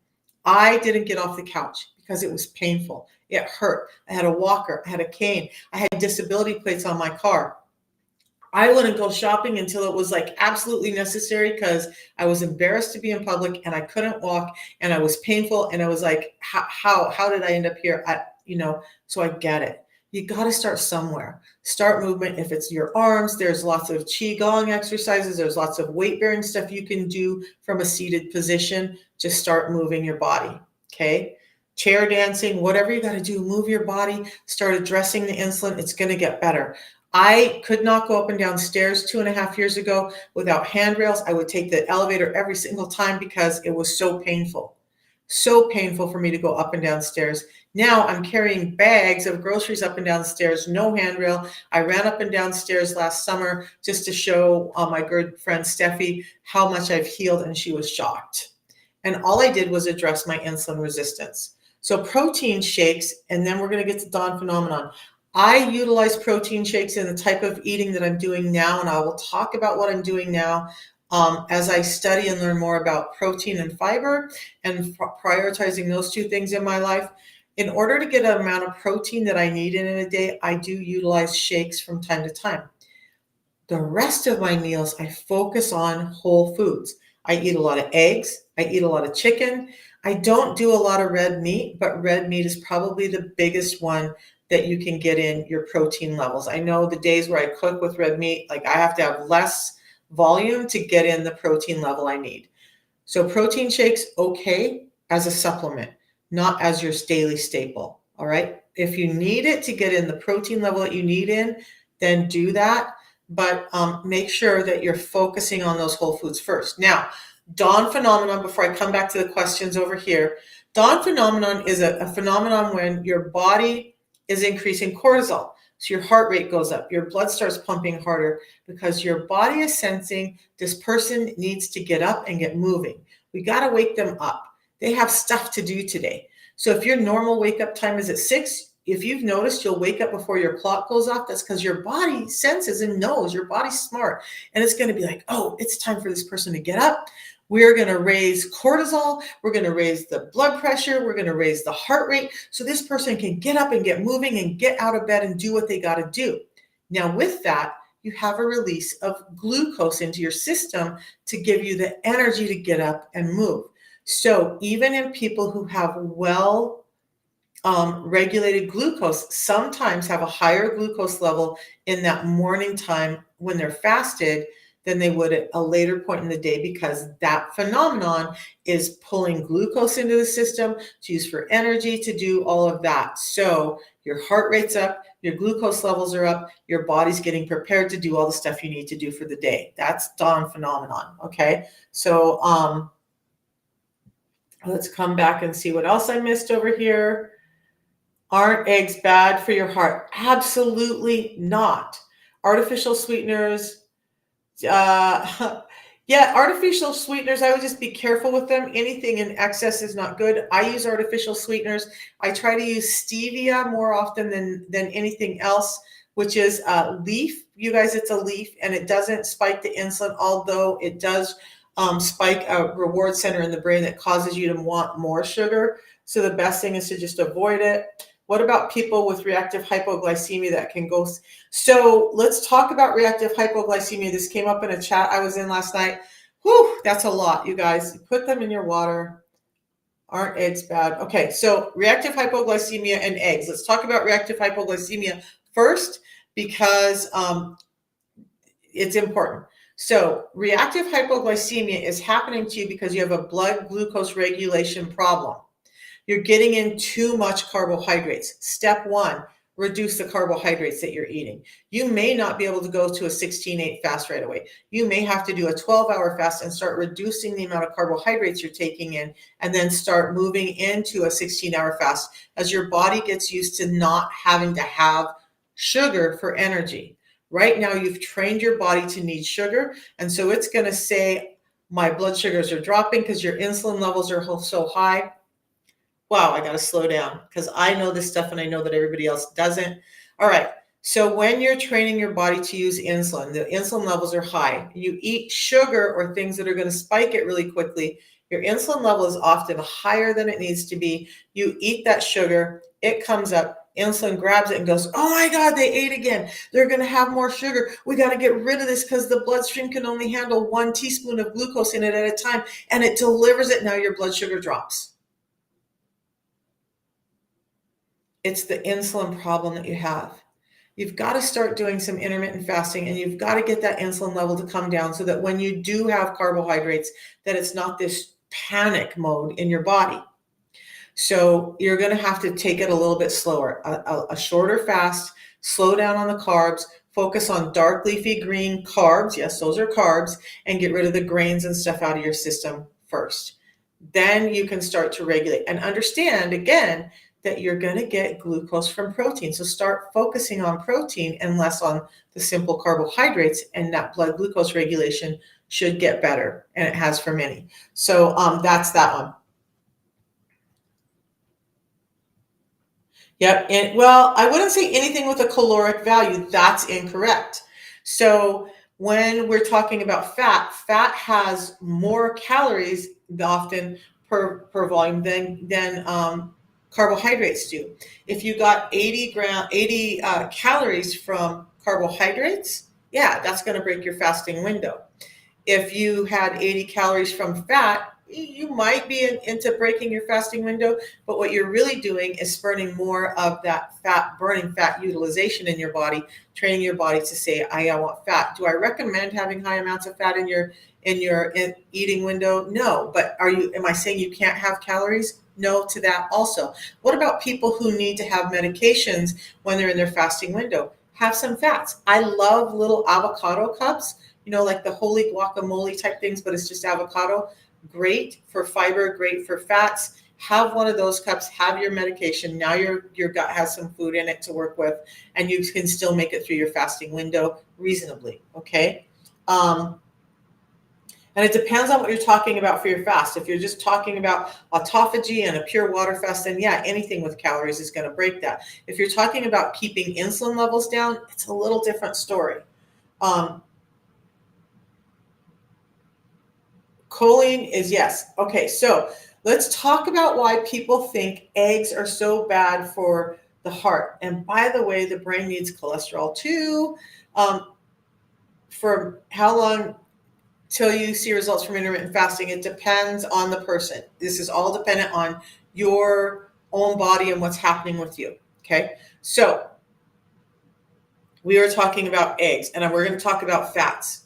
A: I didn't get off the couch because it was painful. It hurt. I had a walker. I had a cane. I had disability plates on my car. I wouldn't go shopping until it was like absolutely necessary because I was embarrassed to be in public and I couldn't walk and I was painful and I was like, how did I end up here? So I get it. you got to start somewhere. Start movement. If it's your arms, there's lots of qigong exercises. There's lots of weight bearing stuff you can do from a seated position. Just start moving your body. Okay. Chair dancing, whatever you got to do, move your body, start addressing the insulin. It's going to get better. I could not go up and down stairs 2.5 years ago without handrails. I would take the elevator every single time because it was so painful. So painful for me to go up and down stairs. Now I'm carrying bags of groceries up and down stairs, no handrail. I ran up and down stairs last summer just to show my good friend Steffi how much I've healed, and she was shocked. And all I did was address my insulin resistance. So protein shakes, and then we're going to get to Dawn phenomenon. I utilize protein shakes in the type of eating that I'm doing now, and I will talk about what I'm doing now as I study and learn more about protein and fiber and prioritizing those two things in my life. In order to get an amount of protein that I need in a day, I do utilize shakes from time to time. The rest of my meals, I focus on whole foods. I eat a lot of eggs. I eat a lot of chicken. I don't do a lot of red meat, but red meat is probably the biggest one that you can get in your protein levels. I know the days where I cook with red meat, like I have to have less volume to get in the protein level I need. So protein shakes, okay, as a supplement, not as your daily staple. All right. If you need it to get in the protein level that you need in, then do that. But make sure that you're focusing on those whole foods first. Now, Dawn phenomenon, before I come back to the questions over here, Dawn phenomenon is a phenomenon when your body is increasing cortisol. So your heart rate goes up, your blood starts pumping harder because your body is sensing this person needs to get up and get moving. We got to wake them up. They have stuff to do today. So if your normal wake up time is at 6, if you've noticed you'll wake up before your clock goes off, that's because your body senses and knows. Your body's smart. And it's going to be like, oh, it's time for this person to get up. We're going to raise cortisol. We're going to raise the blood pressure. We're going to raise the heart rate so this person can get up and get moving and get out of bed and do what they got to do. Now, with that, you have a release of glucose into your system to give you the energy to get up and move. So even in people who have regulated glucose, sometimes have a higher glucose level in that morning time when they're fasted than they would at a later point in the day, because that phenomenon is pulling glucose into the system to use for energy, to do all of that. So your heart rate's up, your glucose levels are up, your body's getting prepared to do all the stuff you need to do for the day. That's Dawn phenomenon. Okay. So let's come back and see what else I missed over here. Aren't eggs bad for your heart? Absolutely not. Artificial sweeteners, yeah, artificial sweeteners, I would just be careful with them. Anything in excess is not good. I use artificial sweeteners. I try to use stevia more often than anything else, which is leaf. You guys, it's a leaf, and it doesn't spike the insulin, although it does spike a reward center in the brain that causes you to want more sugar. So the best thing is to just avoid it. What about people with reactive hypoglycemia that can go? So let's talk about reactive hypoglycemia. This came up in a chat I was in last night. Whew, that's a lot, you guys. Put them in your water. Aren't eggs bad? Okay, so reactive hypoglycemia and eggs. Let's talk about reactive hypoglycemia first, because it's important. So reactive hypoglycemia is happening to you because you have a blood glucose regulation problem. You're getting in too much carbohydrates. Step 1, reduce the carbohydrates that you're eating. You may not be able to go to a 16-8 fast right away. You may have to do a 12-hour fast and start reducing the amount of carbohydrates you're taking in, and then start moving into a 16-hour fast as your body gets used to not having to have sugar for energy. Right now, you've trained your body to need sugar, and so it's going to say, my blood sugars are dropping because your insulin levels are so high. Wow, I got to slow down because I know this stuff and I know that everybody else doesn't. All right. So when you're training your body to use insulin, the insulin levels are high. You eat sugar or things that are going to spike it really quickly. Your insulin level is often higher than it needs to be. You eat that sugar, it comes up, insulin grabs it and goes, oh my God, they ate again. They're going to have more sugar. We got to get rid of this because the bloodstream can only handle 1 teaspoon of glucose in it at a time. And it delivers it. Now your blood sugar drops. It's the insulin problem that you have. You've got to start doing some intermittent fasting, and you've got to get that insulin level to come down so that when you do have carbohydrates, that it's not this panic mode in your body. So you're going to have to take it a little bit slower, a shorter fast, slow down on the carbs, focus on dark leafy green carbs. Yes, those are carbs, and get rid of the grains and stuff out of your system first. Then you can start to regulate and understand again that you're going to get glucose from protein. So start focusing on protein and less on the simple carbohydrates, and that blood glucose regulation should get better, and it has for many. So that's that one. Yep. And well, I wouldn't say anything with a caloric value. That's incorrect. So when we're talking about fat, fat has more calories often per volume than carbohydrates do. If you got 80 calories from carbohydrates, yeah, that's going to break your fasting window. If you had 80 calories from fat, you might be into breaking your fasting window, but what you're really doing is spurning more of that fat, burning fat utilization in your body, training your body to say, I want fat. Do I recommend having high amounts of fat in your eating window? No, but am I saying you can't have calories? No to that also. What about people who need to have medications when they're in their fasting window? Have some fats. I love little avocado cups, like the holy guacamole type things, but it's just avocado. Great for fiber, great for fats. Have one of those cups, have your medication. Now your gut has some food in it to work with, and you can still make it through your fasting window reasonably, okay? And it depends on what you're talking about for your fast. If you're just talking about autophagy and a pure water fast, then yeah, anything with calories is going to break that. If you're talking about keeping insulin levels down, it's a little different story. Choline is yes. Okay, so let's talk about why people think eggs are so bad for the heart. And by the way, the brain needs cholesterol too. For how long till you see results from intermittent fasting? It depends on the person. This is all dependent on your own body and what's happening with you. Okay, so we are talking about eggs, and we're going to talk about fats.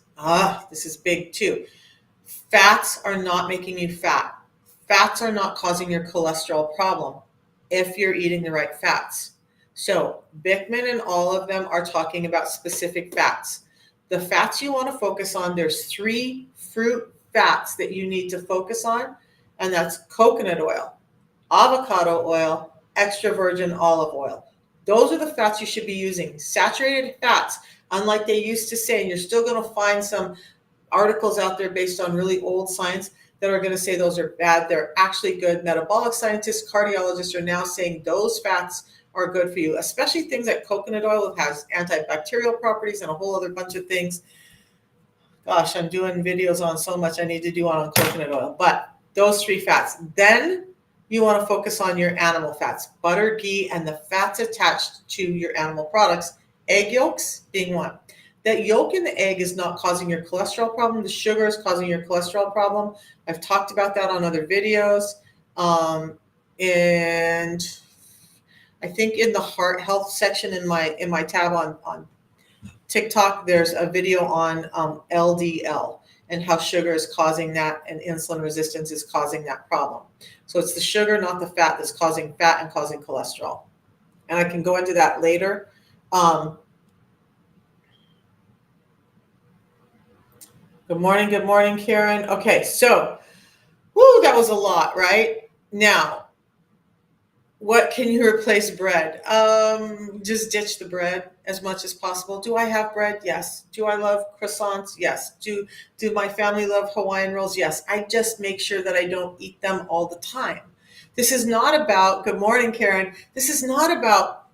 A: This is big too. Fats are not making you fat. Fats are not causing your cholesterol problem if you're eating the right fats. So Bickman and all of them are talking about specific fats. The fats you want to focus on, there's 3 fruit fats that you need to focus on, and that's coconut oil, avocado oil, extra virgin olive oil. Those are the fats you should be using. Saturated fats, unlike they used to say, and you're still going to find some articles out there based on really old science that are going to say those are bad. They're actually good. Metabolic scientists, cardiologists are now saying those fats are good for you, especially things like coconut oil. It has antibacterial properties and a whole other bunch of things. Gosh, I'm doing videos on so much I need to do on coconut oil, but those 3 fats. Then you want to focus on your animal fats, butter, ghee, and the fats attached to your animal products, egg yolks being one. That yolk in the egg is not causing your cholesterol problem. The sugar is causing your cholesterol problem. I've talked about that on other videos. And I think in the heart health section in my tab on TikTok, there's a video on LDL and how sugar is causing that, and insulin resistance is causing that problem. So it's the sugar, not the fat, that's causing fat and causing cholesterol. And I can go into that later. Good morning, Karen. Okay, so, that was a lot, right? Now, what can you replace bread? Just ditch the bread as much as possible. Do I have bread? Yes. Do I love croissants? Yes. Do my family love Hawaiian rolls? Yes. I just make sure that I don't eat them all the time. This is not about, good morning, Karen. This is not about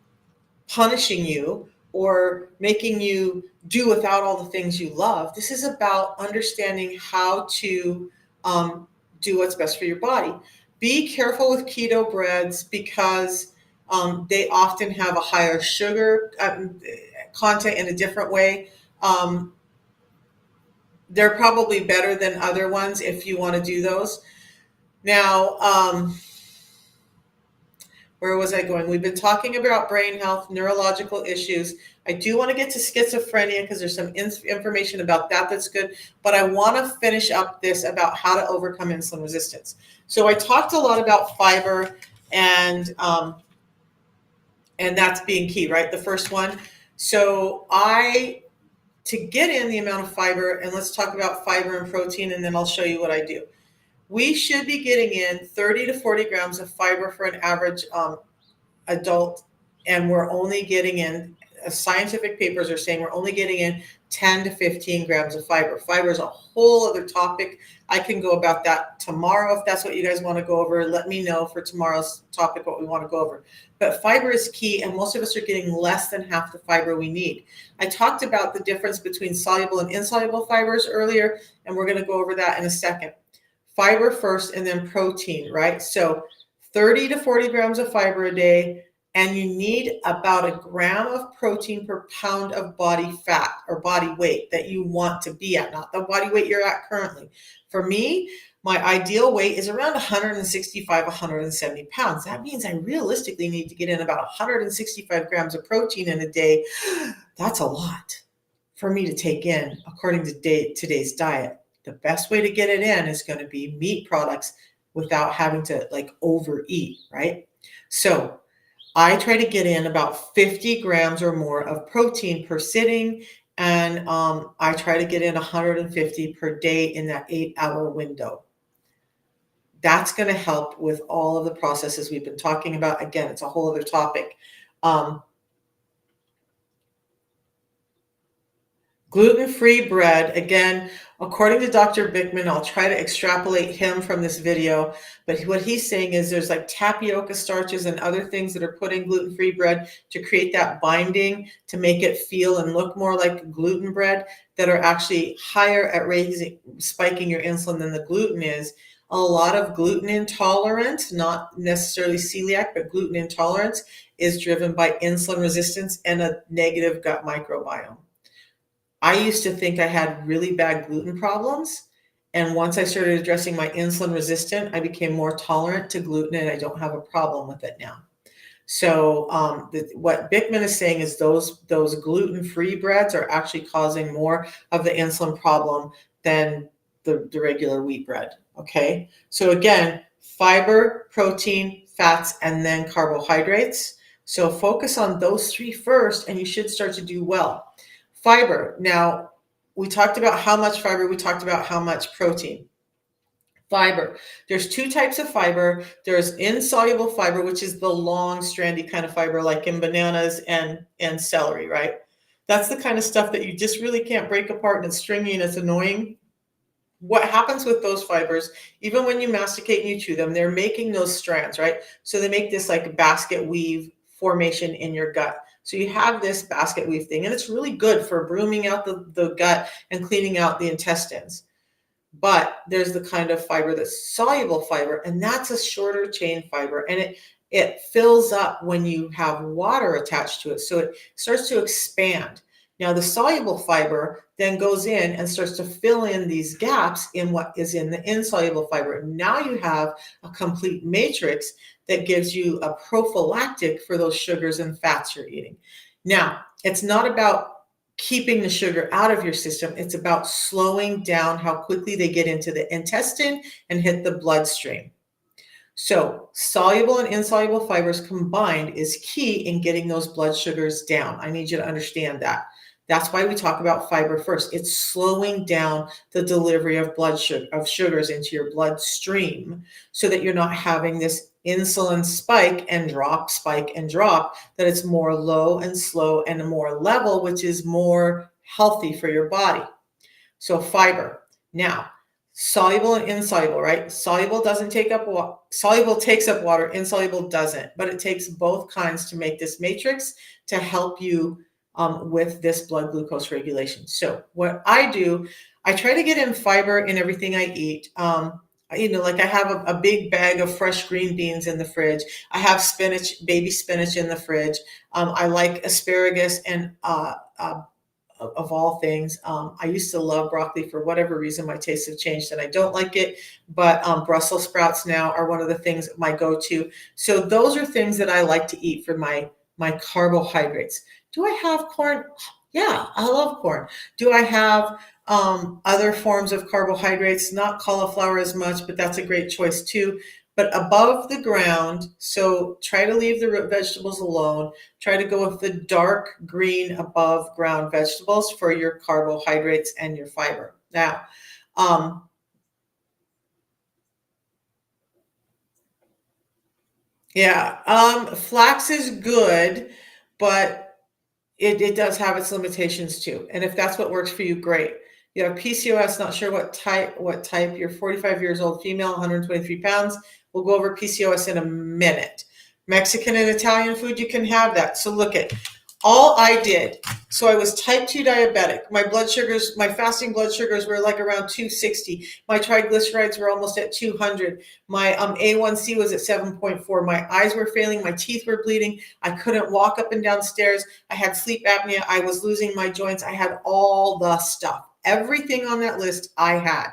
A: punishing you or making you do without all the things you love. This is about understanding how to do what's best for your body. Be careful with keto breads because they often have a higher sugar content in a different way. They're probably better than other ones if you want to do those. Now, Where was I going? We've been talking about brain health, neurological issues. I do want to get to schizophrenia because there's some information about that that's good, but I want to finish up this about how to overcome insulin resistance. So I talked a lot about fiber and that's being key, right? The first one. So to get in the amount of fiber, and let's talk about fiber and protein, and then I'll show you what I do. We should be getting in 30 to 40 grams of fiber for an average adult, and we're only getting in, scientific papers are saying we're only getting in 10 to 15 grams of fiber. Fiber is a whole other topic. I can go about that tomorrow if that's what you guys want to go over. Let me know for tomorrow's topic what we want to go over. But fiber is key, and most of us are getting less than half the fiber we need. I talked about the difference between soluble and insoluble fibers earlier, and we're going to go over that in a second. Fiber first and then protein, right? So 30 to 40 grams of fiber a day, and you need about a gram of protein per pound of body fat or body weight that you want to be at, not the body weight you're at currently. For me, my ideal weight is around 165, 170 pounds. That means I realistically need to get in about 165 grams of protein in a day. That's a lot for me to take in according to today's diet. The best way to get it in is going to be meat products without having to like overeat, right? So I try to get in about 50 grams or more of protein per sitting, and I try to get in 150 per day in that 8-hour window. That's going to help with all of the processes we've been talking about. Again, it's a whole other topic. Gluten-free bread, again, according to Dr. Bickman, I'll try to extrapolate him from this video, but what he's saying is there's like tapioca starches and other things that are put in gluten-free bread to create that binding, to make it feel and look more like gluten bread, that are actually higher at spiking your insulin than the gluten is. A lot of gluten intolerance, not necessarily celiac, but gluten intolerance is driven by insulin resistance and a negative gut microbiome. I used to think I had really bad gluten problems. And once I started addressing my insulin resistant, I became more tolerant to gluten, and I don't have a problem with it now. So what Bickman is saying is those gluten-free breads are actually causing more of the insulin problem than the regular wheat bread. Okay. So again, fiber, protein, fats, and then carbohydrates. So focus on those three first, and you should start to do well. Fiber. Now, we talked about how much fiber, we talked about how much protein. Fiber. There's two types of fiber. There's insoluble fiber, which is the long, strandy kind of fiber, like in bananas and celery, right? That's the kind of stuff that you just really can't break apart, and it's stringy and it's annoying. What happens with those fibers, even when you masticate and you chew them, they're making those strands, right? So they make this like basket weave formation in your gut. So you have this basket weave thing, and it's really good for brooming out the gut and cleaning out the intestines. But there's the kind of fiber that's soluble fiber, and that's a shorter chain fiber, and it fills up when you have water attached to it. So it starts to expand. Now, the soluble fiber then goes in and starts to fill in these gaps in what is in the insoluble fiber. Now you have a complete matrix that gives you a prophylactic for those sugars and fats you're eating. Now, it's not about keeping the sugar out of your system. It's about slowing down how quickly they get into the intestine and hit the bloodstream. So soluble and insoluble fibers combined is key in getting those blood sugars down. I need you to understand that. That's why we talk about fiber first. It's slowing down the delivery of sugars into your bloodstream so that you're not having this insulin spike and drop, that it's more low and slow and more level, which is more healthy for your body. So fiber. Now, soluble and insoluble, right? Soluble doesn't take up water. Soluble takes up water, insoluble doesn't, but it takes both kinds to make this matrix to help you with this blood glucose regulation. So what I do, I try to get in fiber in everything I eat. Like I have a big bag of fresh green beans in the fridge. I have spinach, baby spinach in the fridge. I like asparagus and of all things. I used to love broccoli. For whatever reason, my tastes have changed and I don't like it. But Brussels sprouts now are one of the things, my go-to. So those are things that I like to eat for my carbohydrates. Do I have corn? Yeah, I love corn. Do I have other forms of carbohydrates? Not cauliflower as much, but that's a great choice too. But above the ground, so try to leave the root vegetables alone. Try to go with the dark green above ground vegetables for your carbohydrates and your fiber. Now, yeah, flax is good, but it does have its limitations too. And if that's what works for you, great. You have PCOS, not sure what type. You're 45 years old, female, 123 pounds. We'll go over PCOS in a minute. Mexican and Italian food, you can have that. So look at all I did. So I was type 2 diabetic. My blood sugars, my fasting blood sugars were like around 260. My triglycerides were almost at 200. My A1C was at 7.4. My eyes were failing. My teeth were bleeding. I couldn't walk up and down stairs. I had sleep apnea. I was losing my joints. I had all the stuff. Everything on that list I had.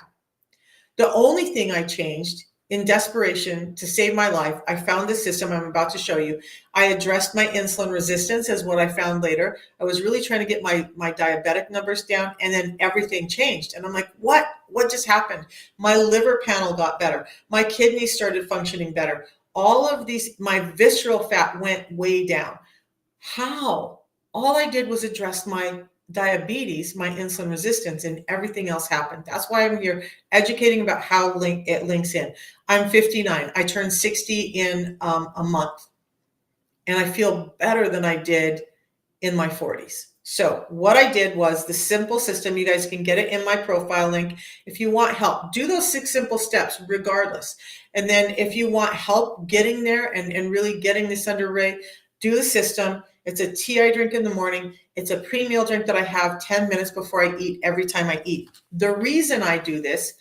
A: The only thing I changed in desperation to save my life, I found the system I'm about to show you. I addressed my insulin resistance as what I found later. I was really trying to get my diabetic numbers down, and then everything changed. And I'm like, what? What just happened? My liver panel got better. My kidneys started functioning better. All of these, my visceral fat went way down. How? All I did was address my diabetes, my insulin resistance, and everything else happened. That's why I'm here educating about how it links in. I'm 59. I turned 60 in a month, and I feel better than I did in my 40s. So what I did was the simple system. You guys can get it in my profile link. If you want help, do those 6 simple steps regardless. And then if you want help getting there and really getting this underway, do the system. It's a tea I drink in the morning. It's a pre-meal drink that I have 10 minutes before I eat every time I eat. The reason I do this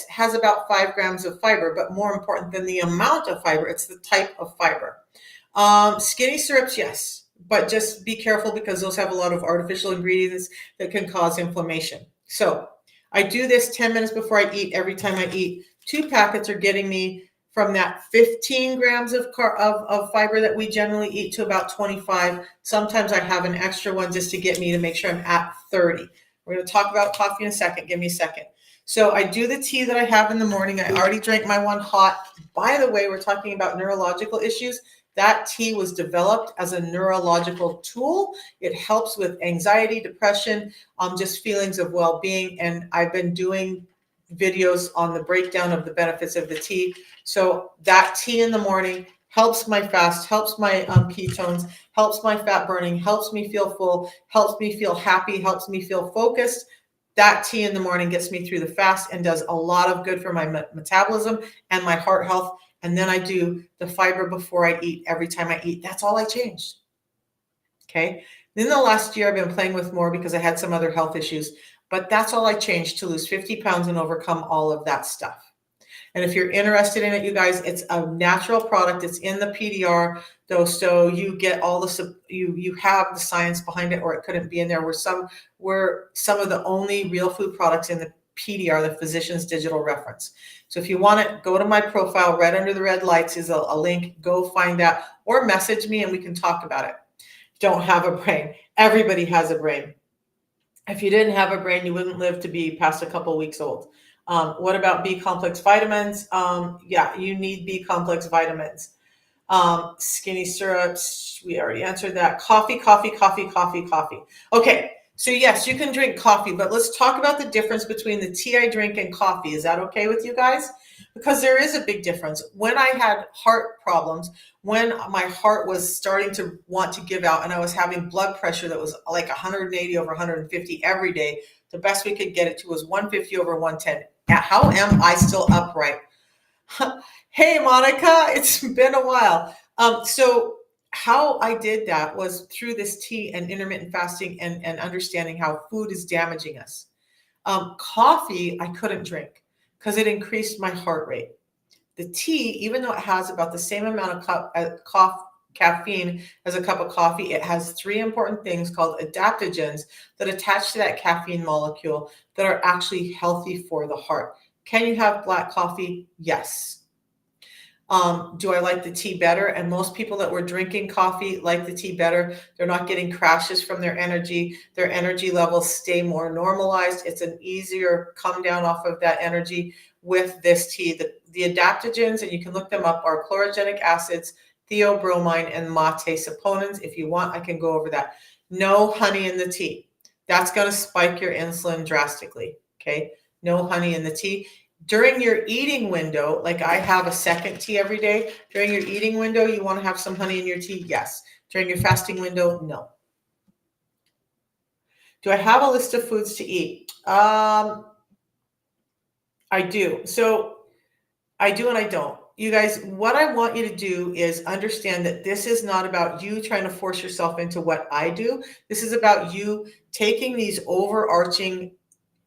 A: has about 5 grams of fiber, but more important than the amount of fiber, it's the type of fiber. Skinny syrups, yes, but just be careful because those have a lot of artificial ingredients that can cause inflammation. So I do this 10 minutes before I eat every time I eat. 2 packets are getting me from that 15 grams of fiber that we generally eat to about 25. Sometimes I have an extra one just to get me to make sure I'm at 30. We're going to talk about coffee in a second. Give me a second. So I do the tea that I have in the morning. I already drank my one hot. By the way, we're talking about neurological issues. That tea was developed as a neurological tool. It helps with anxiety, depression, just feelings of well-being. And I've been doing videos on the breakdown of the benefits of the tea. So that tea in the morning helps my fast, helps my ketones, helps my fat burning, helps me feel full, helps me feel happy, helps me feel focused. That tea in the morning gets me through the fast and does a lot of good for my metabolism and my heart health. And then I do the fiber before I eat every time I eat. That's all I changed. Okay. Then the last year I've been playing with more because I had some other health issues, but that's all I changed to lose 50 pounds and overcome all of that stuff. And if you're interested in it, you guys, it's a natural product. It's in the PDR though. So you get all the, you have the science behind it, or it couldn't be in there. We're some of the only real food products in the PDR, the Physician's Digital Reference. So if you want it, go to my profile. Right under the red lights is a link. Go find that or message me and we can talk about it. Don't have a brain. Everybody has a brain. If you didn't have a brain, you wouldn't live to be past a couple weeks old. What about B complex vitamins? Yeah, you need B complex vitamins. Skinny syrups, we already answered that. Coffee. Okay, so yes, you can drink coffee, but let's talk about the difference between the tea I drink and coffee. Is that okay with you guys? Because there is a big difference. When I had heart problems, when my heart was starting to want to give out and I was having blood pressure that was like 180 over 150 every day, the best we could get it to was 150 over 110. How am I still upright? Hey, Monica, it's been a while. So how I did that was through this tea and intermittent fasting and understanding how food is damaging us. Coffee, I couldn't drink because it increased my heart rate. The tea, even though it has about the same amount of caffeine as a cup of coffee, it has 3 important things called adaptogens that attach to that caffeine molecule that are actually healthy for the heart. Can you have black coffee? Yes. Do I like the tea better? And most people that were drinking coffee like the tea better. They're not getting crashes from their energy. Their energy levels stay more normalized. It's an easier come down off of that energy with this tea. The adaptogens, and you can look them up, are chlorogenic acids, theobromine, and mate saponins. If you want, I can go over that. No honey in the tea. That's going to spike your insulin drastically. Okay. No honey in the tea. During your eating window, like I have a second tea every day. During your eating window, you want to have some honey in your tea? Yes. During your fasting window, no. Do I have a list of foods to eat? I do. So I do and I don't. You guys, what I want you to do is understand that this is not about you trying to force yourself into what I do. This is about you taking these overarching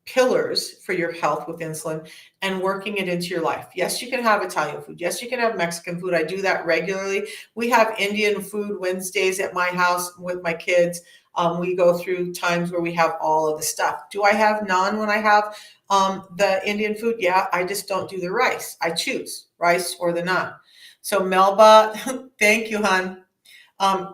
A: pillars for your health with insulin and working it into your life. Yes, you can have Italian food. Yes, you can have Mexican food. I do that regularly. We have Indian food Wednesdays at my house with my kids. We go through times where we have all of the stuff. Do I have naan when I have the Indian food? Yeah, I just don't do the rice. I choose rice or the naan. So Melba, thank you, hon.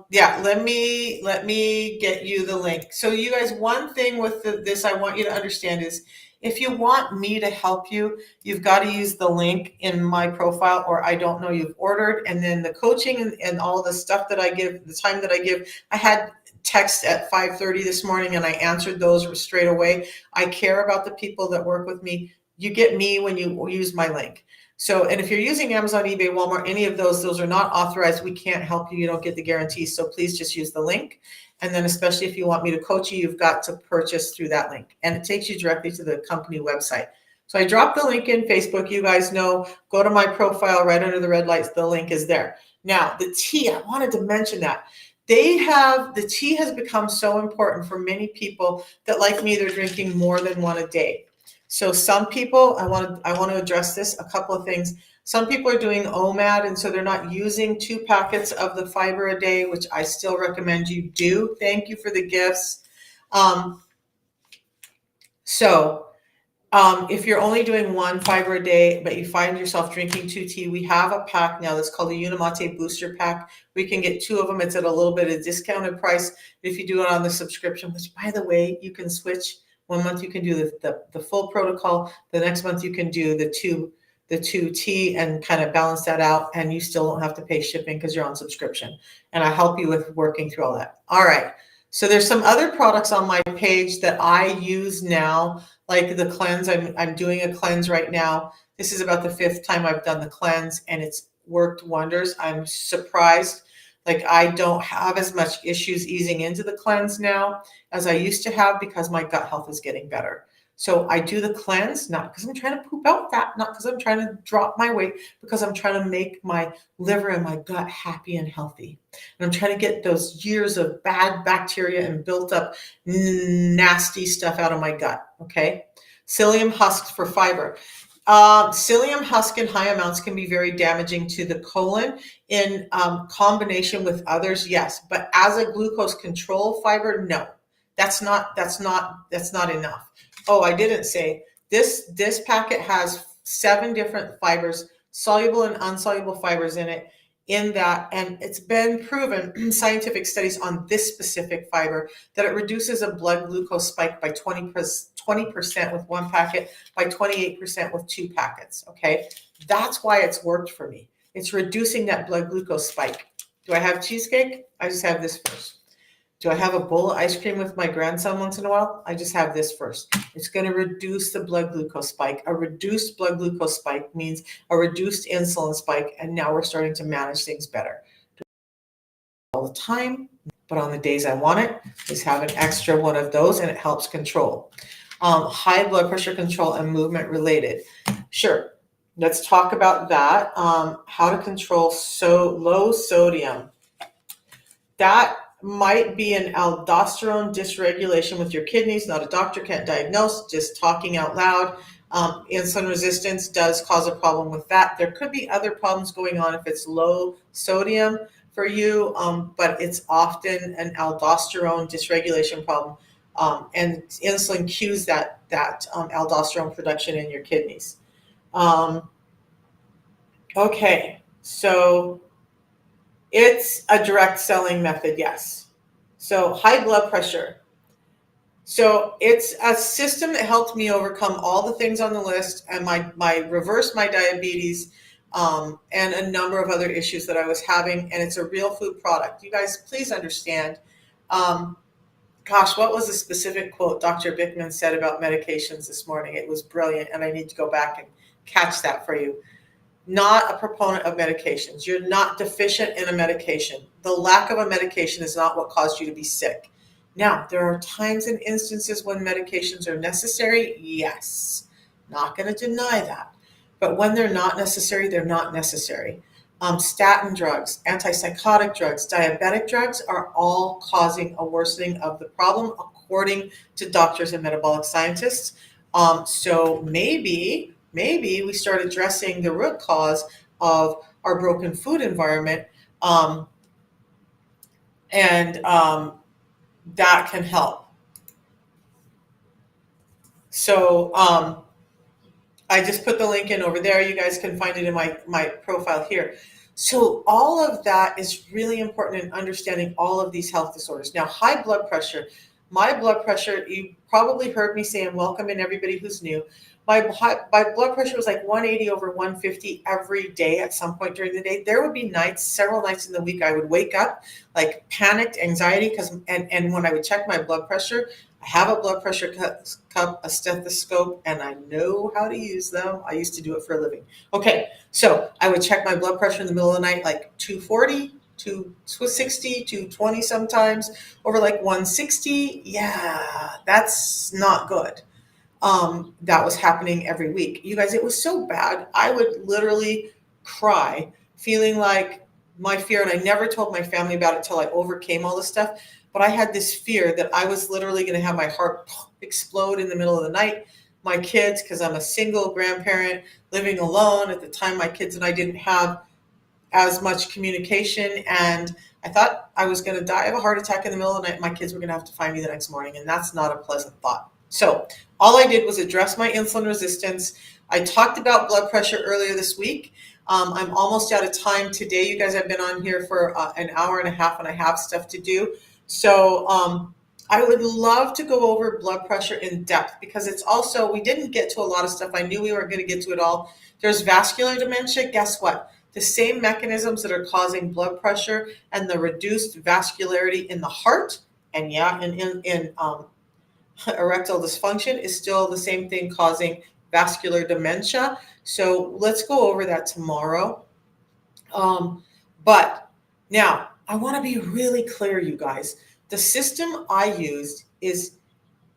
A: Yeah, let me get you the link. So you guys, one thing with this I want you to understand is if you want me to help you, you've got to use the link in my profile, or I don't know you've ordered. And then the coaching and all the stuff that I give, the time that I give, I had text at 5:30 this morning and I answered those straight away. I care about the people that work with me. You get me when you use my link. So, and if you're using Amazon, eBay, Walmart, any of those are not authorized. We can't help you. You don't get the guarantee. So please just use the link. And then especially if you want me to coach you, you've got to purchase through that link. And it takes you directly to the company website. So I dropped the link in Facebook. You guys know, go to my profile right under the red lights. The link is there. Now, the tea, I wanted to mention that. The tea has become so important for many people that, like me, they're drinking more than one a day. So some people, I want to address this, a couple of things. Some people are doing OMAD, and so they're not using 2 packets of the fiber a day, which I still recommend you do. Thank you for the gifts. If you're only doing 1 fiber a day, but you find yourself drinking 2 tea, we have a pack now that's called the Unimate Booster Pack. We can get 2 of them. It's at a little bit of discounted price if you do it on the subscription, which, by the way, you can switch. 1 month you can do the full protocol. The next month you can do the two tea and kind of balance that out, and you still don't have to pay shipping because you're on subscription. And I help you with working through all that. All right. So there's some other products on my page that I use now, like the cleanse. I'm doing a cleanse right now. This is about the 5th time I've done the cleanse, and it's worked wonders. I'm surprised. Like, I don't have as much issues easing into the cleanse now as I used to have because my gut health is getting better. So I do the cleanse, not because I'm trying to poop out fat, not because I'm trying to drop my weight, because I'm trying to make my liver and my gut happy and healthy. And I'm trying to get those years of bad bacteria and built up nasty stuff out of my gut. Okay. Psyllium husks for fiber. Psyllium husk in high amounts can be very damaging to the colon. In combination with others, yes, but as a glucose control fiber, no, that's not enough. Oh, I didn't say this packet has 7 different fibers, soluble and insoluble fibers in it. In that, and it's been proven, scientific studies on this specific fiber, that it reduces a blood glucose spike by 20% with 1 packet, by 28% with 2 packets. Okay, that's why it's worked for me. It's reducing that blood glucose spike. Do I have cheesecake? I just have this first. Do I have a bowl of ice cream with my grandson once in a while? I just have this first. It's going to reduce the blood glucose spike. A reduced blood glucose spike means a reduced insulin spike, and now we're starting to manage things better. All the time, but on the days I want it, just have an extra one of those, and it helps control. High blood pressure control and movement related. Sure, let's talk about that. How to control low sodium. That might be an aldosterone dysregulation with your kidneys. Not a doctor, can't diagnose, just talking out loud. Insulin resistance does cause a problem with that. There could be other problems going on if it's low sodium. for you, but it's often an aldosterone dysregulation problem, and insulin cues that aldosterone production in your kidneys. Okay, so it's a direct selling method, yes. So high blood pressure. So it's a system that helped me overcome all the things on the list and my reverse my diabetes, and a number of other issues that I was having. And it's a real food product. You guys, please understand. Um, Gosh, what was the specific quote Dr. Bickman said about medications this morning? It was brilliant, and I need to go back and catch that for you. Not a proponent of medications. You're not deficient in a medication. The lack of a medication is not what caused you to be sick. Now, there are times and instances when medications are necessary. Yes, not going to deny that. But when they're not necessary, they're not necessary. Statin drugs, antipsychotic drugs, diabetic drugs are all causing a worsening of the problem, according to doctors and metabolic scientists. So maybe we start addressing the root cause of our broken food environment, and that can help. So I just put the link in over there. You guys can find it in my profile here. So all of that is really important in understanding all of these health disorders. Now, high blood pressure. My blood pressure, you probably heard me say, and welcome in everybody who's new. My blood pressure was like 180 over 150 every day at some point during the day. There would be nights, several nights in the week, I would wake up like panicked, anxiety, and when I would check my blood pressure, I have a blood pressure cup, a stethoscope, and I know how to use them. I used to do it for a living. Okay, so I would check my blood pressure in the middle of the night, like 240, 260, 220 sometimes, over like 160. Yeah, that's not good. That was happening every week. You guys, it was so bad. I would literally cry, feeling like my fear, and I never told my family about it till I overcame all this stuff. But I had this fear that I was literally going to have my heart explode in the middle of the night. My kids, because I'm a single grandparent living alone at the time, my kids and I didn't have as much communication, and I thought I was going to die of a heart attack in the middle of the night. My kids were going to have to find me the next morning, and that's not a pleasant thought. So all I did was address my insulin resistance. I talked about blood pressure earlier this week. I'm almost out of time today. You guys have been on here for an hour and a half, and I have stuff to do. So I would love to go over blood pressure in depth, because it's also, we didn't get to a lot of stuff. I knew we weren't going to get to it all. There's vascular dementia. Guess what? The same mechanisms that are causing blood pressure and the reduced vascularity in the heart, and in erectile dysfunction is still the same thing causing vascular dementia. So let's go over that tomorrow. But now I want to be really clear, you guys. The system I used is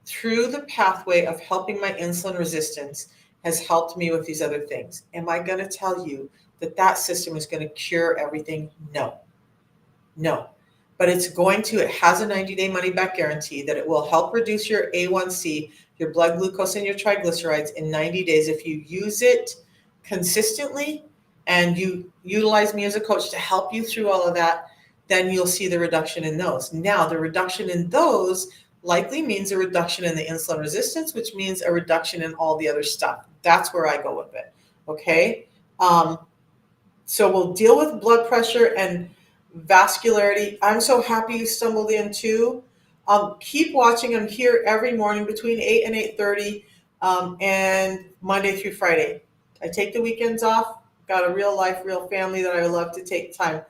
A: through the pathway of helping my insulin resistance has helped me with these other things. Am I going to tell you that system is going to cure everything? No. But it has a 90-day money-back guarantee that it will help reduce your A1C, your blood glucose, and your triglycerides in 90 days. If you use it consistently and you utilize me as a coach to help you through all of that, then you'll see the reduction in those. Now, the reduction in those likely means a reduction in the insulin resistance, which means a reduction in all the other stuff. That's where I go with it, okay? So we'll deal with blood pressure and vascularity. I'm so happy you stumbled in too. Keep watching. I'm here every morning between 8 and 8:30, and Monday through Friday. I take the weekends off. Got a real life, real family that I love to take time.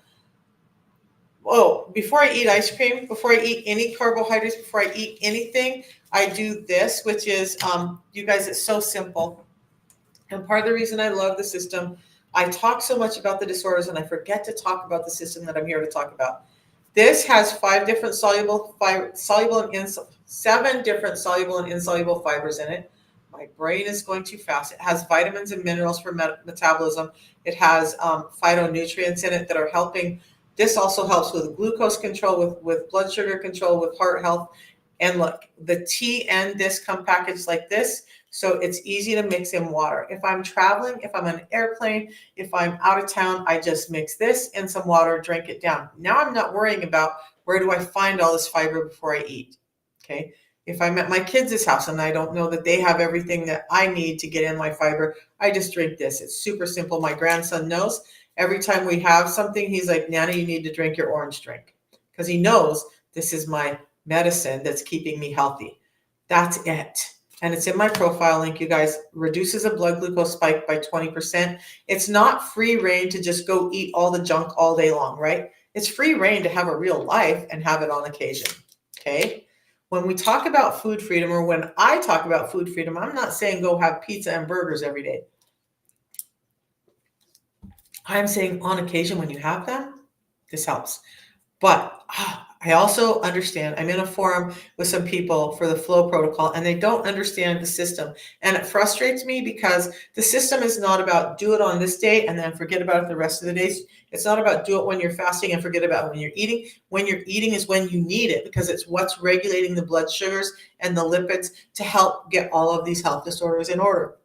A: Oh, before I eat ice cream, before I eat any carbohydrates, before I eat anything, I do this, which is, you guys, it's so simple. And part of the reason I love the system, I talk so much about the disorders and I forget to talk about the system that I'm here to talk about. This has 7 different soluble and insoluble fibers in it. My brain is going too fast. It has vitamins and minerals for metabolism. It has phytonutrients in it that are helping. This also helps with glucose control, with blood sugar control, with heart health. And look, the tea and this come packaged like this, so it's easy to mix in water. If I'm traveling, if I'm on an airplane, if I'm out of town, I just mix this and some water, drink it down. Now I'm not worrying about where do I find all this fiber before I eat, okay? If I'm at my kids' house and I don't know that they have everything that I need to get in my fiber, I just drink this. It's super simple. My grandson knows every time we have something, he's like, Nana, you need to drink your orange drink, because he knows this is my medicine that's keeping me healthy. That's it. And it's in my profile link, you guys. Reduces a blood glucose spike by 20%. It's not free reign to just go eat all the junk all day long, right? It's free reign to have a real life and have it on occasion, okay? When we talk about food freedom, or when I talk about food freedom, I'm not saying go have pizza and burgers every day. I'm saying on occasion when you have them, this helps. But I also understand, I'm in a forum with some people for the flow protocol, and they don't understand the system. And it frustrates me because the system is not about do it on this day and then forget about it the rest of the days. It's not about do it when you're fasting and forget about it when you're eating. When you're eating is when you need it, because it's what's regulating the blood sugars and the lipids to help get all of these health disorders in order.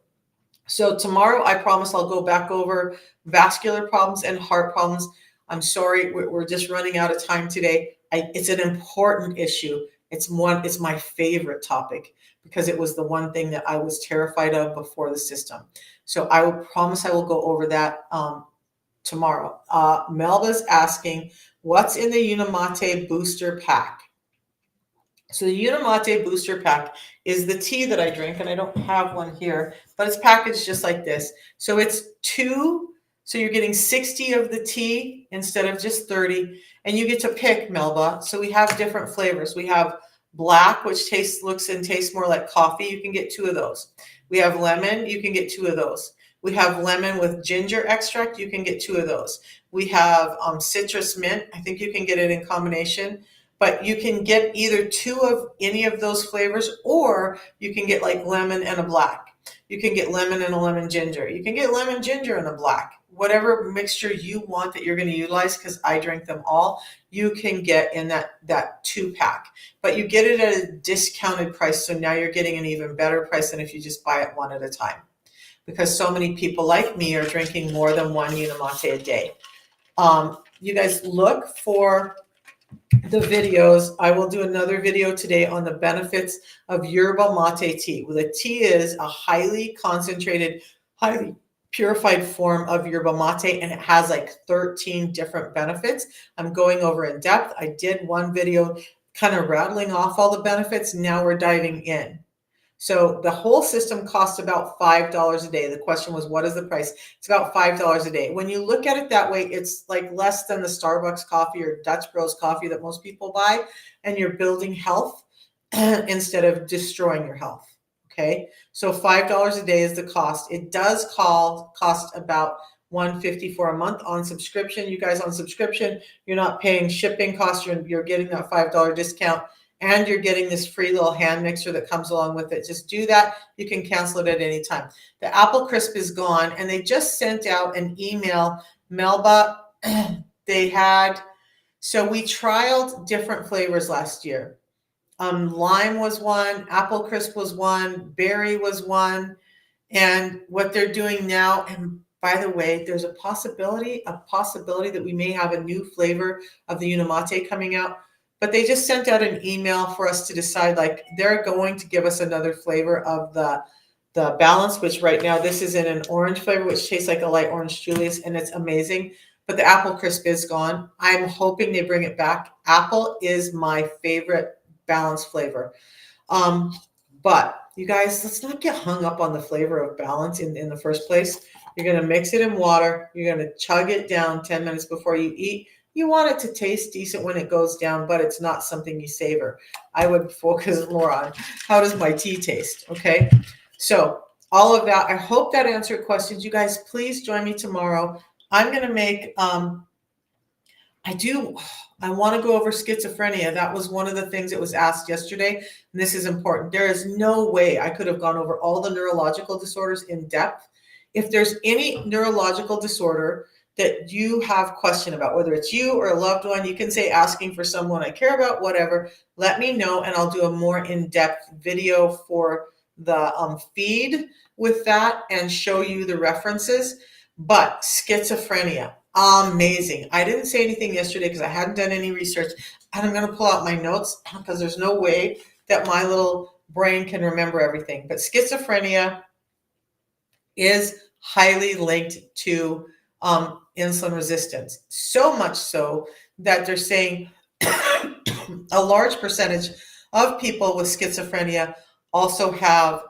A: So tomorrow, I promise I'll go back over vascular problems and heart problems. I'm sorry, we're just running out of time today. It's an important issue. It's my favorite topic, because it was the one thing that I was terrified of before the system. So I will promise I will go over that tomorrow. Melba's asking, what's in the Unimate booster pack? So the Unimate booster pack is the tea that I drink, and I don't have one here, but it's packaged just like this. So it's so you're getting 60 of the tea instead of just 30, and you get to pick, Melba. So we have different flavors. We have black, which looks and tastes more like coffee. You can get 2 of those. We have lemon. You can get 2 of those. We have lemon with ginger extract. You can get 2 of those. We have citrus mint. I think you can get it in combination. But you can get either 2 of any of those flavors, or you can get like lemon and a black. You can get lemon and a lemon ginger. You can get lemon ginger and a black. Whatever mixture you want that you're going to utilize, because I drink them all, you can get in that 2-pack. But you get it at a discounted price, so now you're getting an even better price than if you just buy it one at a time. Because so many people like me are drinking more than 1 Unimate a day. You guys look for the videos. I will do another video today on the benefits of yerba mate tea. Well, the tea is a highly concentrated, highly purified form of yerba mate, and it has like 13 different benefits. I'm going over in depth. I did one video kind of rattling off all the benefits. Now we're diving in. So the whole system costs about $5 a day. The question was, what is the price? It's about $5 a day. When you look at it that way, it's like less than the Starbucks coffee or Dutch Bros coffee that most people buy, and you're building health instead of destroying your health. Okay, so $5 a day is the cost. It does cost about $150 for a month on subscription. You guys on subscription, you're not paying shipping costs. You're getting that $5 discount. And you're getting this free little hand mixer that comes along with it. Just do that. You can cancel it at any time. The apple crisp is gone, and they just sent out an email. Melba, so we trialed different flavors last year. Lime was one, apple crisp was one, berry was one, and what they're doing now, and by the way, there's a possibility that we may have a new flavor of the Unimate coming out. But they just sent out an email for us to decide, like, they're going to give us another flavor of the balance, which right now this is in an orange flavor, which tastes like a light orange Julius, and it's amazing. But the apple crisp is gone. I'm hoping they bring it back. Apple is my favorite balance flavor. But you guys, let's not get hung up on the flavor of balance in the first place. You're going to mix it in water. You're going to chug it down 10 minutes before you eat. You want it to taste decent when it goes down, but it's not something you savor. I would focus more on how does my tea taste, okay? So all of that, I hope that answered questions. You guys, please join me tomorrow. I'm going to make, I want to go over schizophrenia. That was one of the things that was asked yesterday, and this is important. There is no way I could have gone over all the neurological disorders in depth. If there's any neurological disorder that you have question about, whether it's you or a loved one. You can say asking for someone I care about, whatever. Let me know, and I'll do a more in-depth video for the feed with that and show you the references. But schizophrenia, amazing. I didn't say anything yesterday because I hadn't done any research, and I'm going to pull out my notes because there's no way that my little brain can remember everything. But schizophrenia is highly linked to insulin resistance. So much so that they're saying a large percentage of people with schizophrenia also have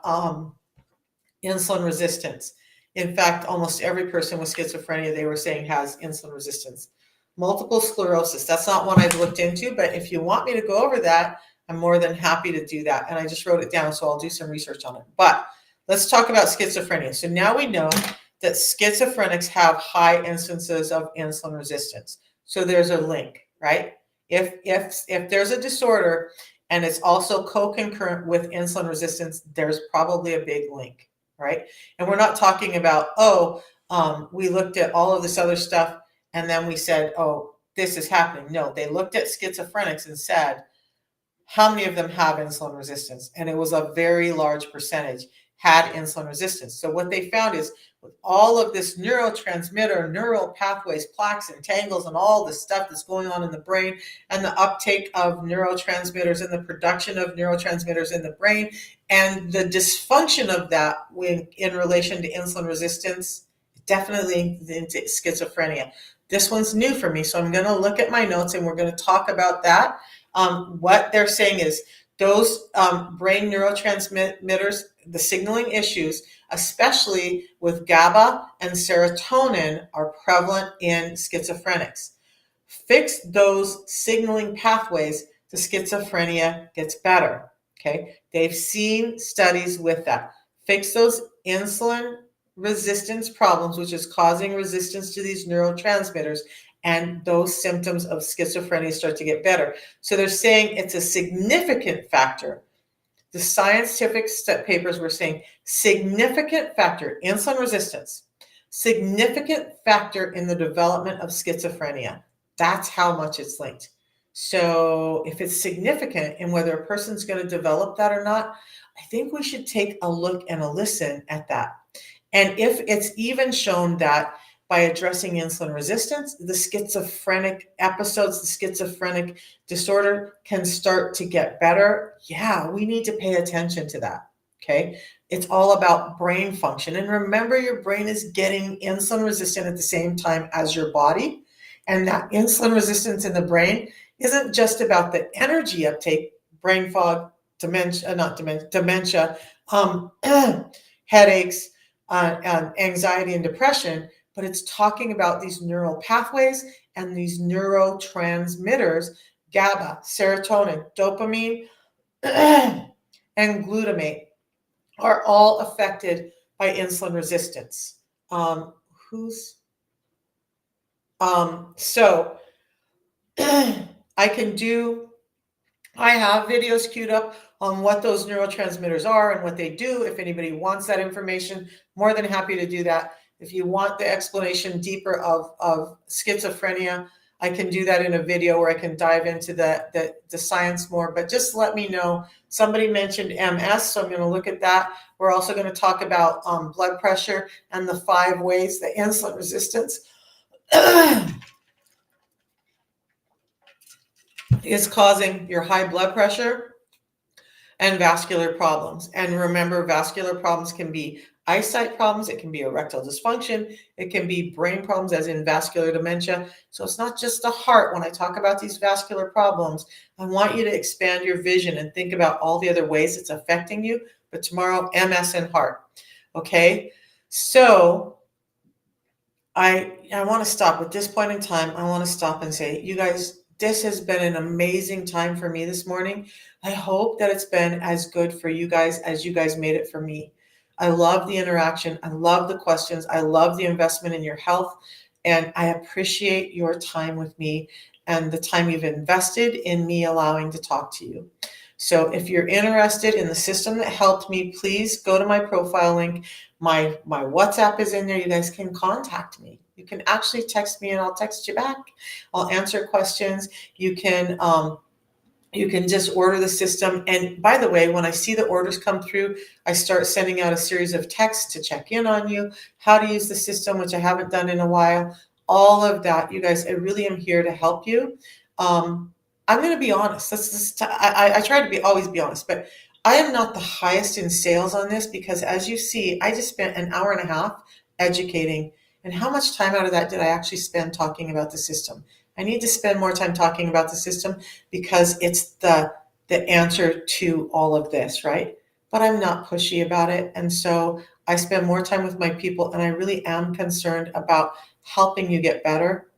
A: insulin resistance. In fact, almost every person with schizophrenia, they were saying, has insulin resistance. Multiple sclerosis, that's not one I've looked into, but if you want me to go over that, I'm more than happy to do that. And I just wrote it down, so I'll do some research on it. But let's talk about schizophrenia. So now we know that schizophrenics have high instances of insulin resistance. So there's a link, right? If there's a disorder and it's also co-concurrent with insulin resistance, there's probably a big link, right? And we're not talking about, we looked at all of this other stuff and then we said, oh, this is happening. No, they looked at schizophrenics and said, how many of them have insulin resistance? And it was a very large percentage had insulin resistance. So what they found is with all of this neurotransmitter, neural pathways, plaques and tangles and all the stuff that's going on in the brain and the uptake of neurotransmitters and the production of neurotransmitters in the brain and the dysfunction of that in relation to insulin resistance, definitely into schizophrenia. This one's new for me, so I'm going to look at my notes and we're going to talk about that. What they're saying is those brain neurotransmitters, the signaling issues, especially with GABA and serotonin, are prevalent in schizophrenics. Fix those signaling pathways, the schizophrenia gets better. Okay, they've seen studies with that. Fix those insulin resistance problems, which is causing resistance to these neurotransmitters, and those symptoms of schizophrenia start to get better. So they're saying it's a significant factor. The scientific papers were saying significant factor, insulin resistance, significant factor in the development of schizophrenia. That's how much it's linked. So if it's significant in whether a person's going to develop that or not, I think we should take a look and a listen at that. And if it's even shown that by addressing insulin resistance, the schizophrenic episodes, the schizophrenic disorder can start to get better. Yeah, we need to pay attention to that, okay? It's all about brain function. And remember, your brain is getting insulin resistant at the same time as your body. And that insulin resistance in the brain isn't just about the energy uptake, brain fog, dementia, headaches, anxiety and depression, but it's talking about these neural pathways and these neurotransmitters, GABA, serotonin, dopamine, and glutamate are all affected by insulin resistance. So I have videos queued up on what those neurotransmitters are and what they do. If anybody wants that information, more than happy to do that. If you want the explanation deeper of schizophrenia, I can do that in a video where I can dive into the science more, but just let me know. Somebody mentioned MS, so I'm going to look at that. We're also going to talk about blood pressure and the 5 ways that insulin resistance is causing your high blood pressure and vascular problems. And remember, vascular problems can be eyesight problems, it can be erectile dysfunction, it can be brain problems as in vascular dementia. So it's not just the heart. When I talk about these vascular problems, I want you to expand your vision and think about all the other ways it's affecting you. But tomorrow, MS and heart. Okay, so I want to stop at this point in time. I want to stop and say, you guys, this has been an amazing time for me this morning. I hope that it's been as good for you guys as you guys made it for me. I love the interaction. I love the questions. I love the investment in your health. And I appreciate your time with me and the time you've invested in me allowing to talk to you. So if you're interested in the system that helped me, please go to my profile link. My WhatsApp is in there. You guys can contact me. You can actually text me and I'll text you back. I'll answer questions. You can just order the system. And by the way, when I see the orders come through, I start sending out a series of texts to check in on you, how to use the system, which I haven't done in a while. All of that, you guys, I really am here to help you. I'm going to be honest. I try to always be honest, but I am not the highest in sales on this because, as you see, I just spent an hour and a half educating. And how much time out of that did I actually spend talking about the system? I need to spend more time talking about the system because it's the answer to all of this, right? But I'm not pushy about it. And so I spend more time with my people, and I really am concerned about helping you get better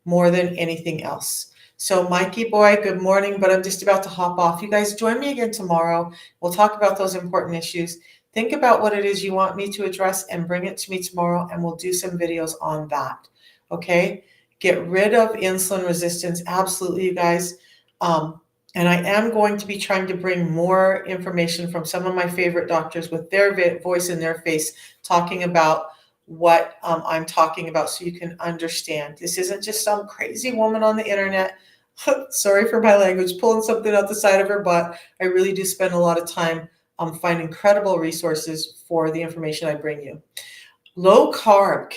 A: more than anything else. So Mikey boy, good morning, but I'm just about to hop off. You guys join me again tomorrow. We'll talk about those important issues. Think about what it is you want me to address and bring it to me tomorrow, and we'll do some videos on that. Okay? Get rid of insulin resistance. Absolutely, you guys. And I am going to be trying to bring more information from some of my favorite doctors with their voice in their face, talking about what I'm talking about so you can understand. This isn't just some crazy woman on the internet. Sorry for my language, pulling something out the side of her butt. I really do spend a lot of time finding credible resources for the information I bring you. Low carb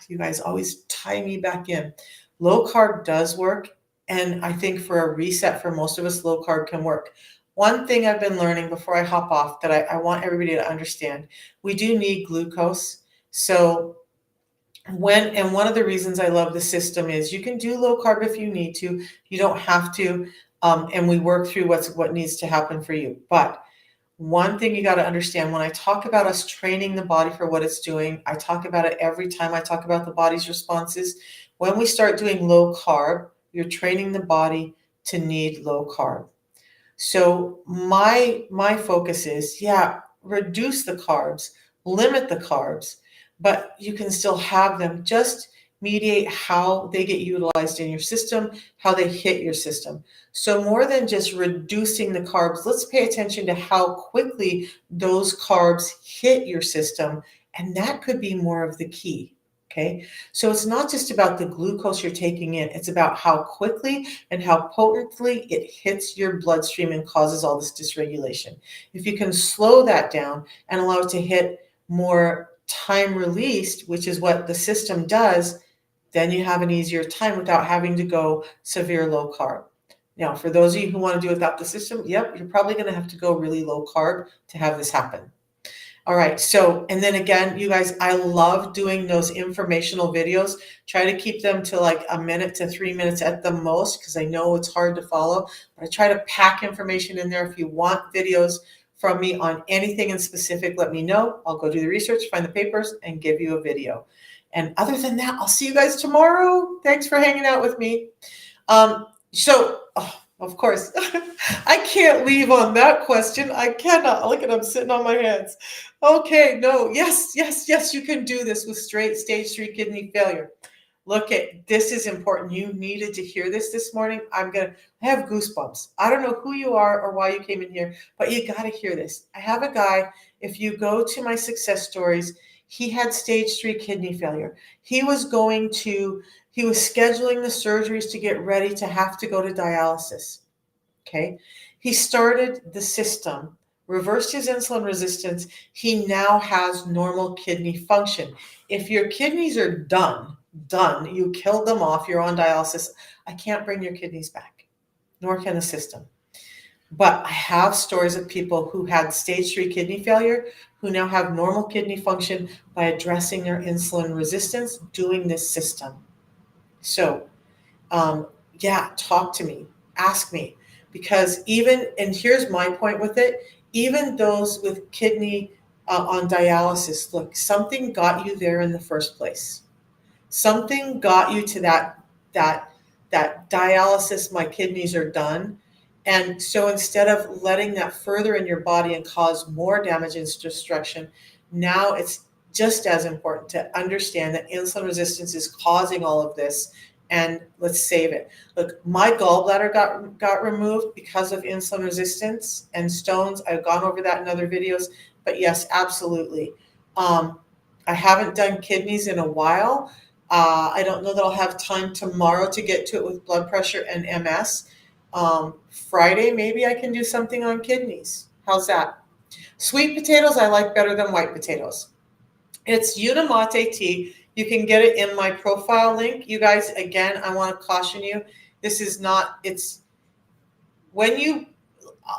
A: you guys always tie me back in. Low carb does work. And I think for a reset for most of us, low carb can work. One thing I've been learning before I hop off that I want everybody to understand, we do need glucose. So one of the reasons I love the system is you can do low carb if you need to. You don't have to. And we work through what needs to happen for you. But one thing you got to understand, when I talk about us training the body for what it's doing, I talk about it every time I talk about the body's responses. When we start doing low carb, you're training the body to need low carb. So my focus is, reduce the carbs, limit the carbs, but you can still have them. Just mediate how they get utilized in your system, how they hit your system. So more than just reducing the carbs, let's pay attention to how quickly those carbs hit your system. And that could be more of the key. Okay. So it's not just about the glucose you're taking in. It's about how quickly and how potently it hits your bloodstream and causes all this dysregulation. If you can slow that down and allow it to hit more time released, which is what the system does, then you have an easier time without having to go severe low carb. Now, for those of you who want to do it without the system, you're probably going to have to go really low carb to have this happen. All right. So, and then again, you guys, I love doing those informational videos. Try to keep them to like a minute to 3 minutes at the most, because I know it's hard to follow, but I try to pack information in there. If you want videos from me on anything in specific, let me know. I'll go do the research, find the papers, and give you a video. And other than that, I'll see you guys tomorrow. Thanks for hanging out with me. Of course, I can't leave on that question. I cannot. Look at, I'm sitting on my hands. Okay, no, yes, you can do this with stage 3 kidney failure. Look at, this is important. You needed to hear this morning. I have goosebumps. I don't know who you are or why you came in here, but you got to hear this. I have a guy, if you go to my success stories, he had stage 3 kidney failure. He was scheduling the surgeries to get ready to have to go to dialysis. Okay. He started the system, reversed his insulin resistance. He now has normal kidney function. If your kidneys are done, you killed them off, you're on dialysis, I can't bring your kidneys back, nor can the system. But I have stories of people who had stage 3 kidney failure who now have normal kidney function by addressing their insulin resistance, doing this system. So, talk to me, ask me, because and here's my point with it, even those with kidney on dialysis, look, something got you there in the first place. Something got you to that dialysis, my kidneys are done. And so instead of letting that further in your body and cause more damage and destruction, now it's just as important to understand that insulin resistance is causing all of this, and let's save it. Look, my gallbladder got removed because of insulin resistance and stones. I've gone over that in other videos, but yes, absolutely. I haven't done kidneys in a while, I don't know that I'll have time tomorrow to get to it with blood pressure and MS. Friday, maybe I can do something on kidneys. How's that? Sweet potatoes I like better than white potatoes. It's Unamate tea. You can get it in my profile link. You guys, again, I want to caution you. This is not, it's when you,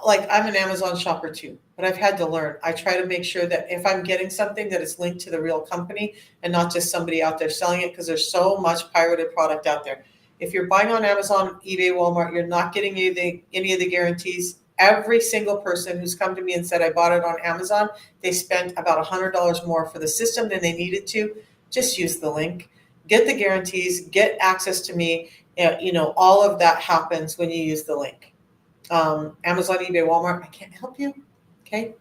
A: like, I'm an Amazon shopper too, but I've had to learn. I try to make sure that if I'm getting something that it's linked to the real company and not just somebody out there selling it, because there's so much pirated product out there. If you're buying on Amazon, eBay, Walmart, you're not getting any of the guarantees. Every single person who's come to me and said I bought it on Amazon, they spent about $100 more for the system than they needed to. Just use the link, get the guarantees, get access to me. All of that happens when you use the link. Amazon, eBay, Walmart, I can't help you. Okay.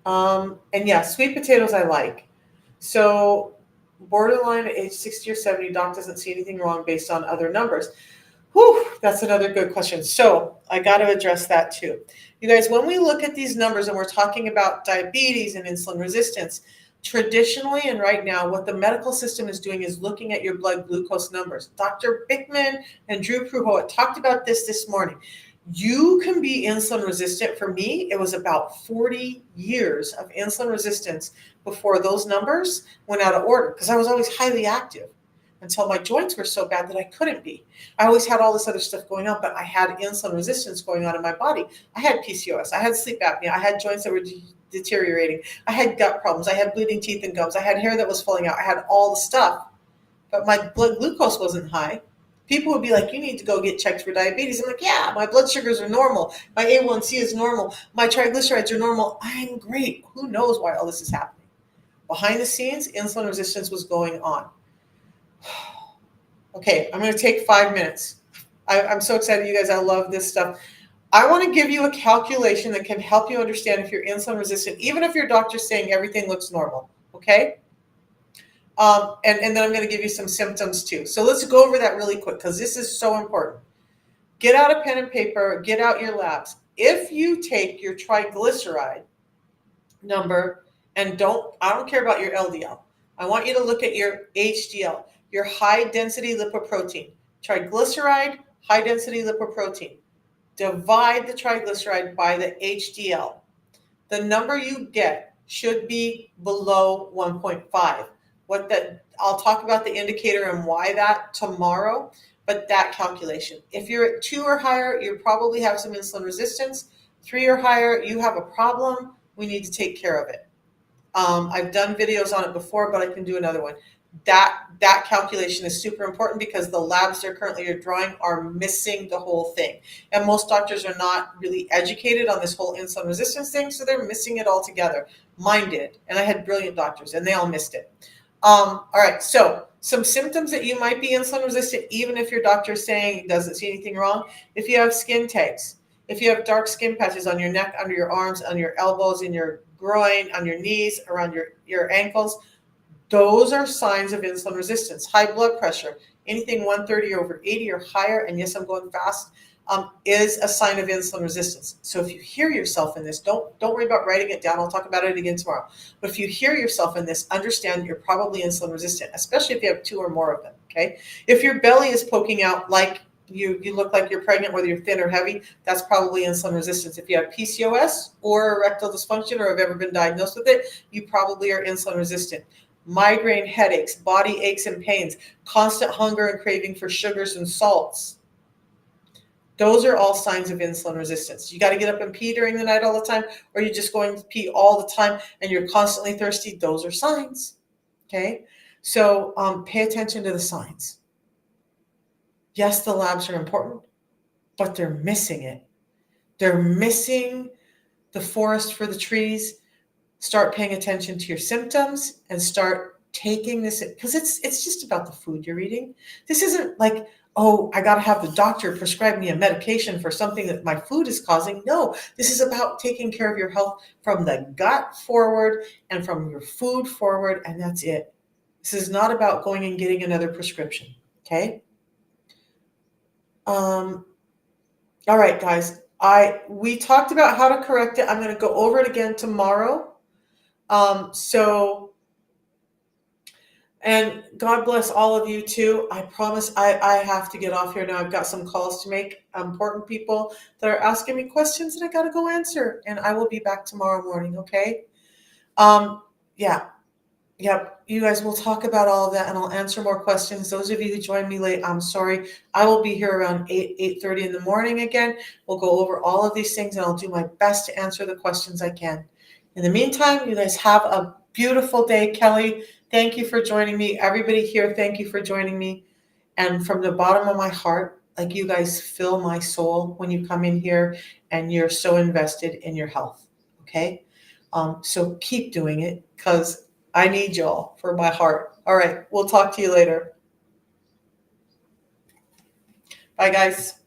A: And yeah, sweet potatoes I like. So borderline at age 60 or 70, doc doesn't see anything wrong based on other numbers. Whew, that's another good question. So I got to address that too. You guys, when we look at these numbers and we're talking about diabetes and insulin resistance, traditionally and right now, what the medical system is doing is looking at your blood glucose numbers. Dr. Bickman and Drew Pruho talked about this morning. You can be insulin resistant. For me, it was about 40 years of insulin resistance before those numbers went out of order because I was always highly active until my joints were so bad that I couldn't be. I always had all this other stuff going on, but I had insulin resistance going on in my body. I had PCOS, I had sleep apnea, I had joints that were deteriorating, I had gut problems, I had bleeding teeth and gums, I had hair that was falling out, I had all the stuff, but my blood glucose wasn't high. People would be like, you need to go get checked for diabetes. I'm like, yeah, my blood sugars are normal. My A1C is normal. My triglycerides are normal. I'm great. Who knows why all this is happening? Behind the scenes, insulin resistance was going on. Okay, I'm going to take 5 minutes. I'm so excited, you guys. I love this stuff. I want to give you a calculation that can help you understand if you're insulin resistant, even if your doctor's saying everything looks normal, okay? And then I'm going to give you some symptoms too. So let's go over that really quick because this is so important. Get out a pen and paper, get out your labs. If you take your triglyceride number and I don't care about your LDL. I want you to look at your HDL, your high density lipoprotein. Triglyceride, high density lipoprotein. Divide the triglyceride by the HDL. The number you get should be below 1.5. I'll talk about the indicator and why that tomorrow, but that calculation. If you're at 2 or higher, you probably have some insulin resistance. 3 or higher, you have a problem. We need to take care of it. I've done videos on it before, but I can do another one. That calculation is super important because the labs they're currently drawing are missing the whole thing. And most doctors are not really educated on this whole insulin resistance thing, so they're missing it altogether. Mine did, and I had brilliant doctors, and they all missed it. All right, so some symptoms that you might be insulin resistant, even if your doctor is saying he doesn't see anything wrong. If you have skin tags, if you have dark skin patches on your neck, under your arms, on your elbows, in your groin, on your knees, around your ankles, those are signs of insulin resistance. High blood pressure, anything 130 over 80 or higher, and yes, I'm going fast, is a sign of insulin resistance. So if you hear yourself in this, don't worry about writing it down. I'll talk about it again tomorrow. But if you hear yourself in this, understand you're probably insulin resistant, especially if you have 2 or more of them, okay? If your belly is poking out like you look like you're pregnant, whether you're thin or heavy, that's probably insulin resistance. If you have PCOS or erectile dysfunction or have ever been diagnosed with it, you probably are insulin resistant. Migraine, headaches, body aches and pains, constant hunger and craving for sugars and salts. Those are all signs of insulin resistance. You got to get up and pee during the night all the time, or you're just going to pee all the time and you're constantly thirsty. Those are signs. Okay. So pay attention to the signs. Yes, the labs are important, but they're missing it. They're missing the forest for the trees. Start paying attention to your symptoms and start taking this, because it's just about the food you're eating. This isn't like, oh, I got to have the doctor prescribe me a medication for something that my food is causing. No, this is about taking care of your health from the gut forward and from your food forward, and that's it. This is not about going and getting another prescription, okay? All right, guys. We talked about how to correct it. I'm going to go over it again tomorrow. So And God bless all of you too. I promise I have to get off here now. I've got some calls to make, important people that are asking me questions that I got to go answer. And I will be back tomorrow morning, okay? Yeah, yep. You guys will talk about all of that and I'll answer more questions. Those of you who joined me late, I'm sorry. I will be here around 8:30 in the morning again. We'll go over all of these things and I'll do my best to answer the questions I can. In the meantime, you guys have a beautiful day. Kelly, thank you for joining me. Everybody here, thank you for joining me. And from the bottom of my heart, like, you guys fill my soul when you come in here and you're so invested in your health. Okay. So keep doing it because I need y'all for my heart. All right. We'll talk to you later. Bye, guys.